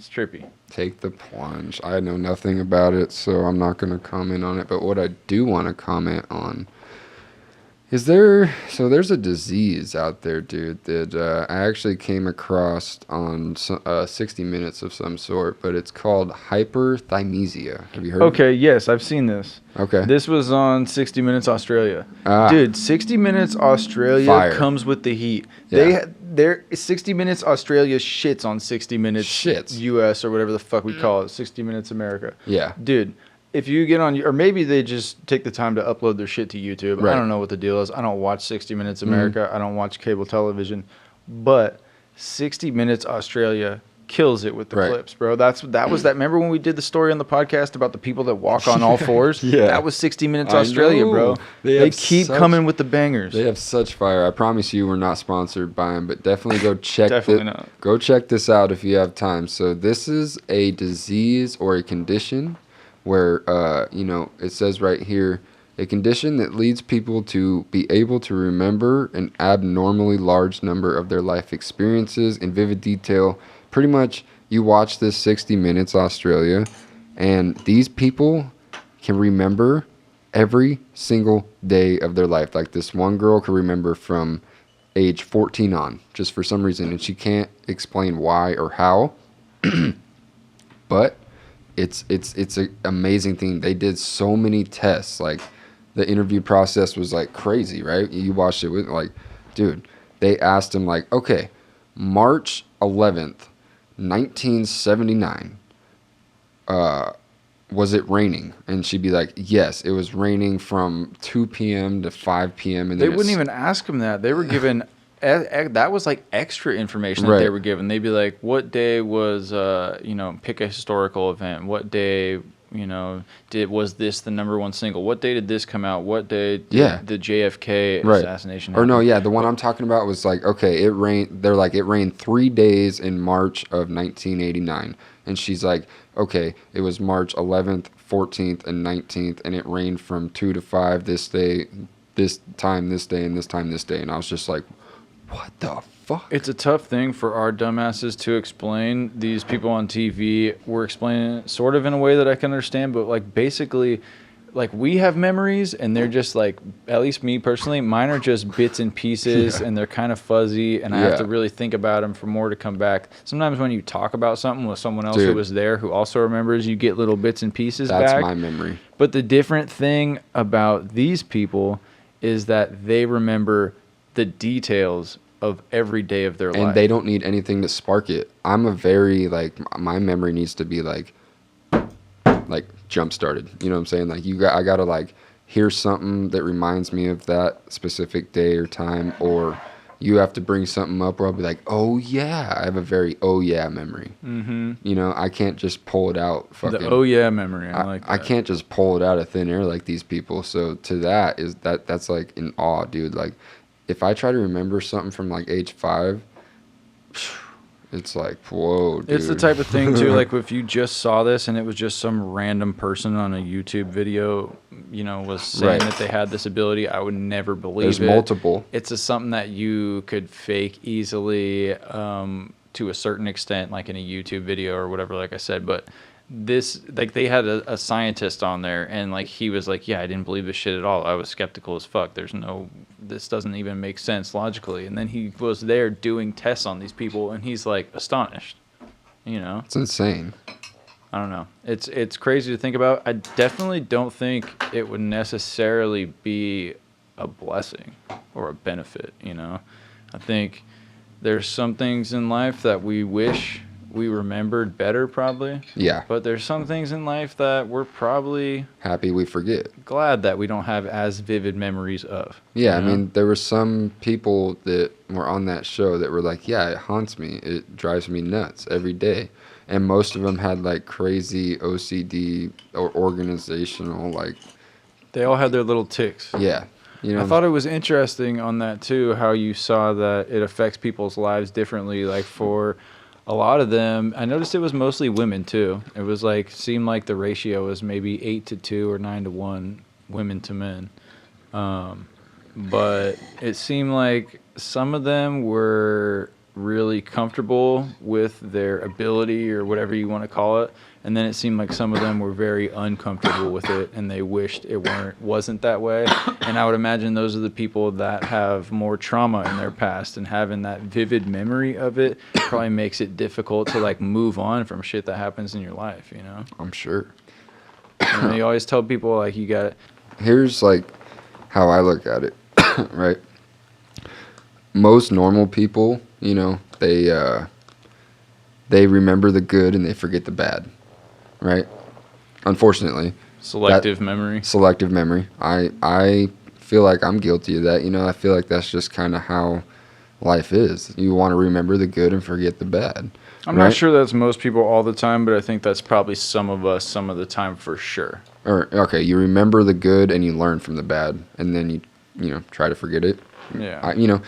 trippy. Take the plunge. I know nothing about it, so I'm not going to comment on it. But what I do want to comment on is there's a disease out there, dude, that I actually came across on 60 Minutes of some sort, but it's called hyperthymesia. Have you heard of it? Okay, yes, I've seen this. Okay. This was on 60 Minutes Australia. Ah. Dude, 60 Minutes Australia Fire. comes with the heat. Yeah. They're 60 Minutes Australia shits on 60 Minutes Shits. US or whatever the fuck we call it, 60 Minutes America. Yeah. Dude, if you get on, or maybe they just take the time to upload their shit to YouTube. Right. I don't know what the deal is. I don't watch 60 Minutes America. I don't watch cable television. But 60 Minutes Australia kills it with the Right. clips, bro. That was that. Remember when we did the story on the podcast about the people that walk on all fours? Yeah. That was 60 Minutes I Australia, know. bro. They They have keep such- coming with the bangers. They have such fire. I promise you, we're not sponsored by them, but definitely go check. Definitely not. Go check this out if you have time. So this is a disease or a condition where, it says right here, a condition that leads people to be able to remember an abnormally large number of their life experiences in vivid detail. Pretty much, you watch this 60 Minutes Australia, and these people can remember every single day of their life. Like this one girl can remember from age 14 on, just for some reason, and she can't explain why or how. But it's an amazing thing. They did so many tests. Like the interview process was like crazy, right? You watched it with like, dude, they asked him like, okay, March 11th, 1979, was it raining? And she'd be like, yes, it was raining from 2 p.m. to 5 p.m. And They then wouldn't even ask them that. They were given that was like extra information that Right. they were given. They'd be like, "What day was pick a historical event. What day was this the number one single? What day did this come out? What day did the JFK assassination happen?" Or no, yeah, the one I'm talking about was like, okay, it rained. They're like, it rained 3 days in March of 1989, and she's like, okay, it was March 11th, 14th, and 19th, and it rained from 2 to 5 this day, this time this day, and this time this day, and I was just like, what the fuck? It's a tough thing for our dumbasses to explain. These people on TV were explaining it sort of in a way that I can understand, but like basically, like we have memories and they're just like, at least me personally, mine are just bits and pieces and they're kind of fuzzy and I have to really think about them for more to come back. Sometimes when you talk about something with someone else who was there who also remembers, you get little bits and pieces back. That's my memory. But the different thing about these people is that they remember the details of every day of their life. And they don't need anything to spark it. I'm a very, like, my memory needs to be, like jump started. You know what I'm saying? Like, I got to, like, hear something that reminds me of that specific day or time, or you have to bring something up where I'll be like, oh, yeah. I have a very, oh, yeah memory. Mm-hmm. You know, I can't just pull it out. The oh, yeah memory. I like that. I can't just pull it out of thin air like these people. So to that's like in awe, dude. Like, if I try to remember something from like age 5, it's like, whoa, dude. It's the type of thing too, like if you just saw this and it was just some random person on a YouTube video, you know, was saying that they had this ability, I would never believe There's it. multiple. It's something that you could fake easily to a certain extent, like in a YouTube video or whatever, like I said. But this, like, they had a scientist on there, and like he was like, yeah, I didn't believe this shit at all. I was skeptical as fuck. This doesn't even make sense logically. And then he was there doing tests on these people, and he's like astonished. You know, It's insane. I don't know. It's crazy to think about. I definitely don't think it would necessarily be a blessing or a benefit, you know. I think there's some things in life that we wish we remembered better, probably. Yeah. But there's some things in life that we're probably Happy we forget. glad that we don't have as vivid memories of. Yeah, you I know? mean, there were some people that were on that show that were like, yeah, it haunts me. It drives me nuts every day. And most of them had like crazy OCD or organizational, like, They all had their little ticks. yeah. You know, I thought it was interesting on that too, how you saw that it affects people's lives differently. Like for a lot of them, I noticed it was mostly women too. It was like, seemed like the ratio was maybe 8-2 or 9-1 women to men. But it seemed like some of them were really comfortable with their ability or whatever you want to call it. And then it seemed like some of them were very uncomfortable with it, and they wished it wasn't that way. And I would imagine those are the people that have more trauma in their past, and having that vivid memory of it probably makes it difficult to like move on from shit that happens in your life, you know? I'm sure. You know, you always tell people like you got Here's like how I look at it, right? Most normal people, you know, they remember the good and they forget the bad, right? Unfortunately, selective memory. selective memory. I feel like I'm guilty of that. You know, I feel like that's just kind of how life is. You want to remember the good and forget the bad. I'm right? not sure that's most people all the time, but I think that's probably some of us some of the time for sure. Or okay, you remember the good and you learn from the bad, and then you know try to forget it. Yeah. You know,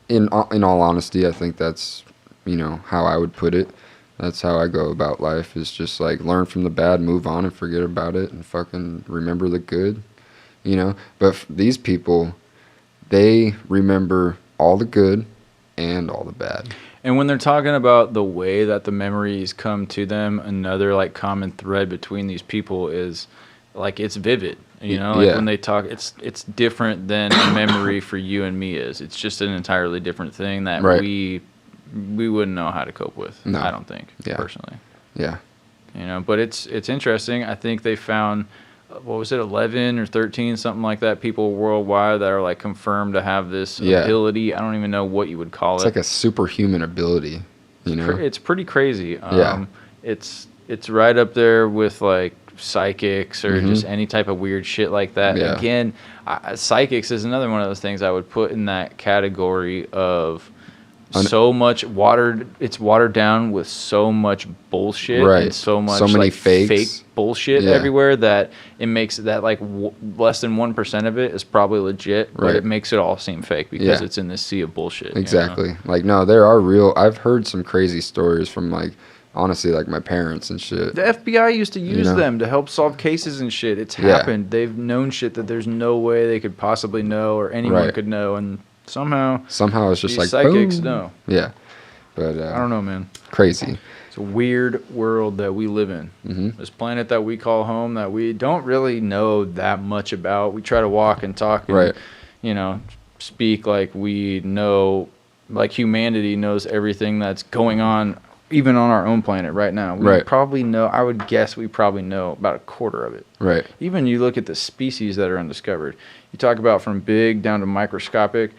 in all honesty, I think that's, you know, how I would put it. That's how I go about life, is just like learn from the bad, move on and forget about it, and fucking remember the good, you know. But these people, they remember all the good and all the bad. And when they're talking about the way that the memories come to them, another like common thread between these people is like it's vivid. You know, like Yeah. when they talk, it's different than a memory for you and me is. It's just an entirely different thing that Right. we wouldn't know how to cope with. No. I don't think, Yeah. personally. Yeah. You know, but it's interesting. I think they found, what was it, 11 or 13, something like that, people worldwide that are like confirmed to have this Yeah. ability. I don't even know what you would call It's it. like a superhuman ability, you know. It's pretty crazy. Yeah. It's right up there with like psychics or just any type of weird shit like that. Yeah. Again, psychics is another one of those things I would put in that category of so much it's watered down with so much bullshit Right. and so much So many like fakes. fake bullshit Yeah. everywhere that it makes that like less than 1% of it is probably legit, but Right. it makes it all seem fake because Yeah. it's in this sea of bullshit. you know? Exactly. Like, no, there are real. I've heard some crazy stories from like, honestly, like my parents and shit. The FBI used to use know? them to help solve cases and shit. It's Yeah. happened. They've known shit that there's no way they could possibly know or anyone Right. could know, and somehow Somehow it's just these like psychics boom. know. Yeah, but I don't know, man. crazy. It's a weird world that we live in. This planet that we call home that we don't really know that much about. We try to walk and talk and, Right. you know, speak like we know, like humanity knows everything that's going on, even on our own planet right now. We Right. probably know, I would guess we probably know about a quarter of it. Right. Even you look at the species that are undiscovered. You talk about from big down to microscopic.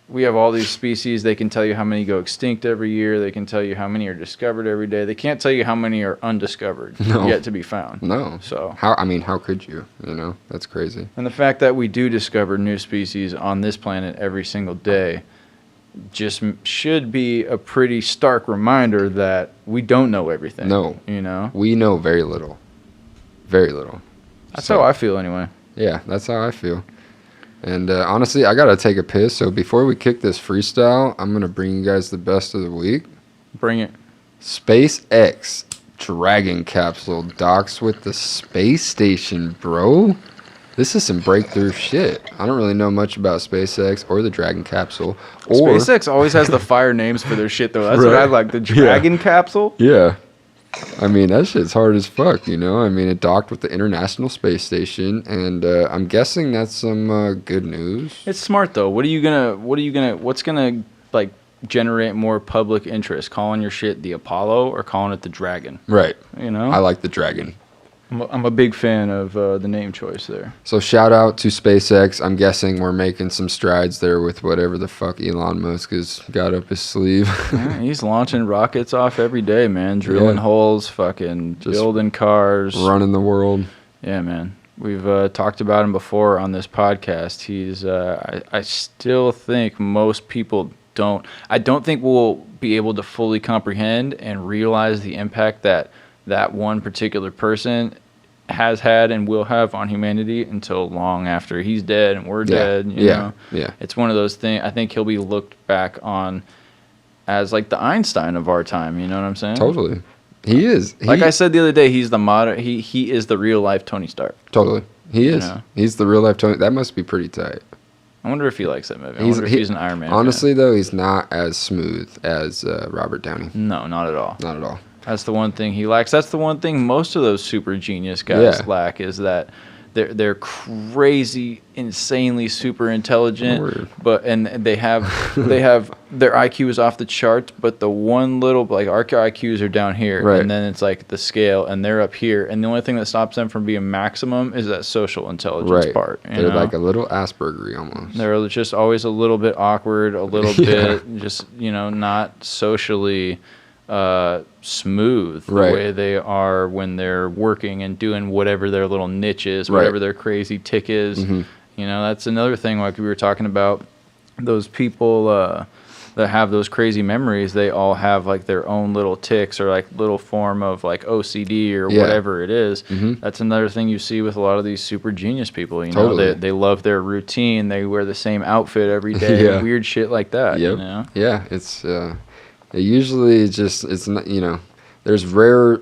We have all these species. They can tell you how many go extinct every year. They can tell you how many are discovered every day. They can't tell you how many are undiscovered, No. yet to be found. No. So, how could you? You know, that's crazy. and the fact that we do discover new species on this planet every single day just should be a pretty stark reminder that we don't know everything. No. You know? We know very little. Very little. That's So, how I feel anyway. Yeah, that's how I feel. And honestly, I gotta take a piss. So before we kick this freestyle, I'm gonna bring you guys the best of the week. Bring it. SpaceX Dragon capsule docks with the space station, bro. This is some breakthrough shit. I don't really know much about SpaceX or the Dragon capsule. Or SpaceX always has the fire names for their shit, though. That's what I Right. like. The Dragon capsule. Yeah. I mean, that shit's hard as fuck, you know? I mean, it docked with the International Space Station, and I'm guessing that's some good news. It's smart though. What's gonna like generate more public interest? Calling your shit the Apollo or calling it the Dragon? Right. You know? I like the Dragon. I'm a big fan of the name choice there. So shout out to SpaceX. I'm guessing we're making some strides there with whatever the fuck Elon Musk has got up his sleeve. Yeah, he's launching rockets off every day, man. Drilling Yeah. holes, fucking Just building cars. Running the world. Yeah, man. We've talked about him before on this podcast. He's I still think most people don't. I don't think we'll be able to fully comprehend and realize the impact that one particular person has had and will have on humanity until long after he's dead and we're dead. You know? Yeah. It's one of those things. I think he'll be looked back on as like the Einstein of our time. You know what I'm saying? Totally. He is. Like I said the other day, he's the modern. He is the real life Tony Stark. Totally. He is. know? He's the real life Tony. That must be pretty tight. I wonder if he likes that movie. I wonder if he's an Iron Man. Honestly, though, he's not as smooth as Robert Downey. No, not at all. Not at all. That's the one thing he lacks. That's the one thing most of those super genius guys Yeah. lack is that they're crazy, insanely super intelligent, Word. and they have their IQ is off the charts, but the one little like our IQs are down here, Right. and then it's like the scale, and they're up here, and the only thing that stops them from being maximum is that social intelligence Right. part. You They're know? like a little Aspergery almost. They're just always a little bit awkward, a little Yeah. bit just, not socially smooth the Right. way they are when they're working and doing whatever their little niche is, Right. whatever their crazy tick is. Mhm. That's another thing like we were talking about. Those people that have those crazy memories, they all have like their own little ticks or like little form of like OCD or Yeah. whatever it is. Mhm. That's another thing you see with a lot of these super genius people. Totally. They love their routine. They wear the same outfit every day. Yeah. Weird shit like that. Yep. You know? Yeah, it's it usually just it's not, there's rare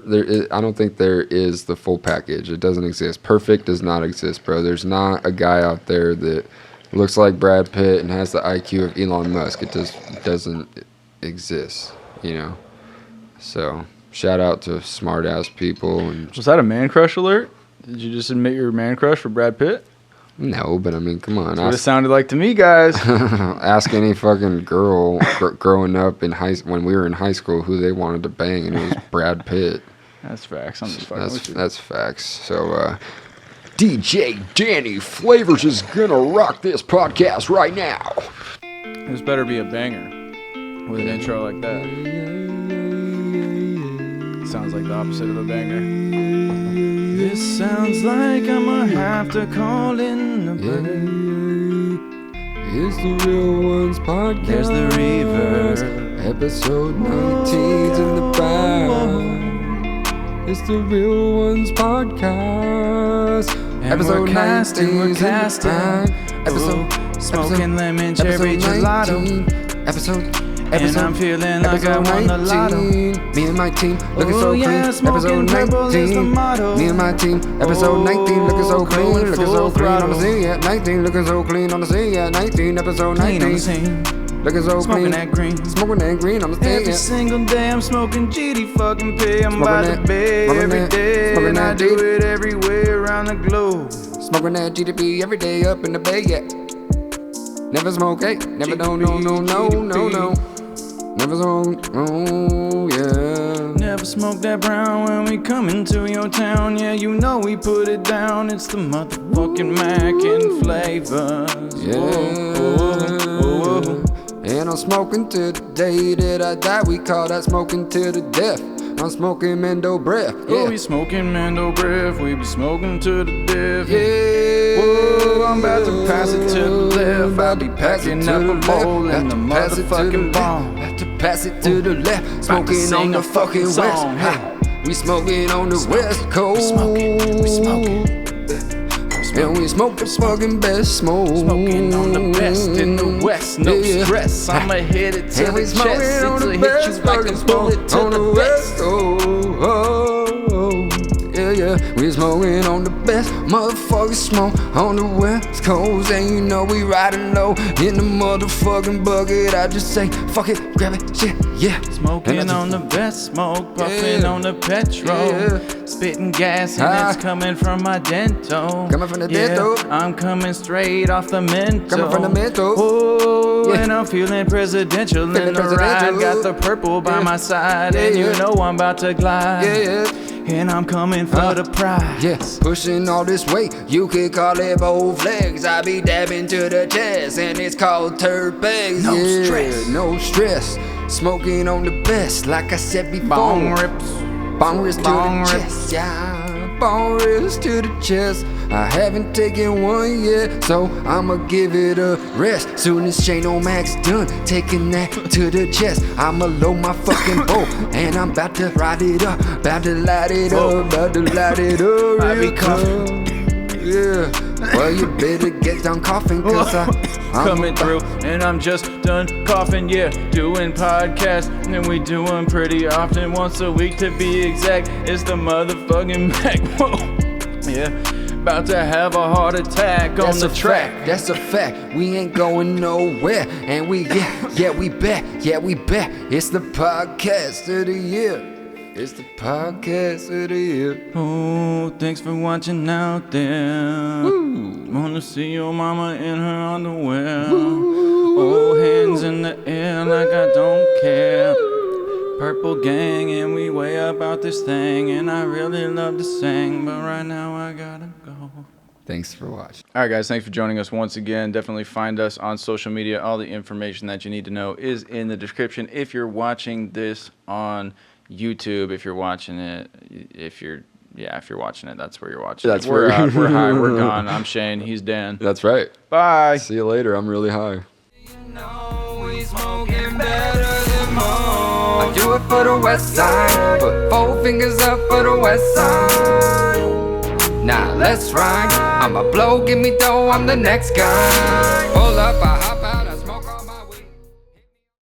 I don't think there is the full package. It doesn't exist. Perfect does not exist, bro. There's not a guy out there that looks like Brad Pitt and has the IQ of Elon Musk. It doesn't exist, So, shout out to smart ass people and Was that a man crush alert? Did you just admit your man crush for Brad Pitt? no, but I mean, come on. That's what it sounded like to me, guys. Ask any fucking girl growing up when we were in high school who they wanted to bang, and it was Brad Pitt. That's facts. I'm just fucking with you. That's facts. So, DJ Danny Flavors is gonna rock this podcast right now. This better be a banger with an intro like that. Sounds like the opposite of a banger. This sounds like I'ma have to call in the It's the Real Ones podcast. There's the reverb. Episode 19's in the bag. It's the Real Ones podcast. And Episode we're casting, 19's in the bag. Smoking lemon cherry gelato. And I'm feeling like I won the lotto. Me and my team looking Oh, so yeah, clean. smoking Episode purple is the 19. motto. Me and my team. Episode 19 looking so clean. going Looking full so clean on the throttle. scene. Yeah, 19 looking so clean on the scene. Yeah, 19. Episode Clean on the 19 scene. looking so Smoking clean. that green. Smoking that green on the scene. Every Yeah. single day I'm smoking GD fucking P. I'm Smoking about that- to bed smoking every that- day. smoking And I that do GD. it everywhere around the globe. Smoking that GDP every day up in the bay. Yeah. Never smoke, hey. Never no. Never smoke, oh yeah. Never smoke that brown when we come into your town. Yeah, you know we put it down. It's the motherfucking Mac and flavors. Whoa. And I'm smoking to the day that I die. We call that smoking to the death. I'm smoking Mendo breath. Oh, Yeah. we smoking Mando breath. We be smoking to the death. Yeah. Whoa, I'm about to pass it to the left. I'll be packing up a bowl in the motherfucking bomb. Have to pass it to the left. Smoking sing on the a fucking fucking west. song, hey. We smoking on the west coast. We smoking. And we smoke the fucking best smoke. Smoking on the best in the west, no Yeah. stress. I'ma hit it to And we the smoking chest. on It'll the hit best you like a fucking bullet smoke to on the the vest. west. Yeah, yeah. We smoking on the best motherfucking smoke on the west coast. And you know we riding low in the motherfucking bucket. I just say, fuck it, grab it, shit, yeah. Smoking on the best smoke, puffing on the petrol, Yeah. spitting gas and it's coming from my dental. Coming from the dental. I'm coming straight off the mental. Coming from the mental. Oh, Yeah. and I'm feeling presidential Feeling in the presidential. ride. Got the purple by Yeah. my side, Yeah, and you yeah. know I'm about to glide. Yeah, yeah. And I'm coming for the prize. Yes, pushing all this weight, you could call it both legs. I be dabbing to the chest, and it's called turd bags. No Yeah, stress. no stress. Smoking on the best, like I said before. Bong rips. Bong rips to Bong the rips. chest, yeah. Bong rips to the chest. I haven't taken one yet, so I'ma give it a rest. Soon as Shane O'Mac's done taking that to the chest, I'ma load my fucking bowl, and I'm about to ride it up, about to light it up, about to light it up. I be real coughing. tough. Yeah, well you better get done coughing, cause I'm Coming through, and I'm just done coughing, yeah. Doing podcasts, and we do them pretty often, once a week to be exact. It's the motherfucking Mac. Whoa, yeah. About to have a heart attack on That's the a track. fact, that's a fact. We ain't going nowhere. And we, yeah, we back. Yeah, we back. It's the podcast of the year. It's the podcast of the year. Oh, thanks for watching out there. Woo. Wanna see your mama in her underwear. Oh, hands in the air like I don't care. Purple gang, and we way about this thing. And I really love to sing, but right now I gotta go. Thanks for watching. All right, guys, thanks for joining us once again. Definitely find us on social media. All the information that you need to know is in the description. If you're watching this on YouTube, if you're watching it, if you're watching it, that's where you're watching That's it. We're where- out, we're high, we're gone. I'm Shane, he's Dan. That's right. Bye. See you later. I'm really high. know we smoking better than most. I do it for the west side. Put 4 fingers up for the west side. Now let's ride. I'ma blow, give me dough, I'm the next guy. Pull up, I hop out.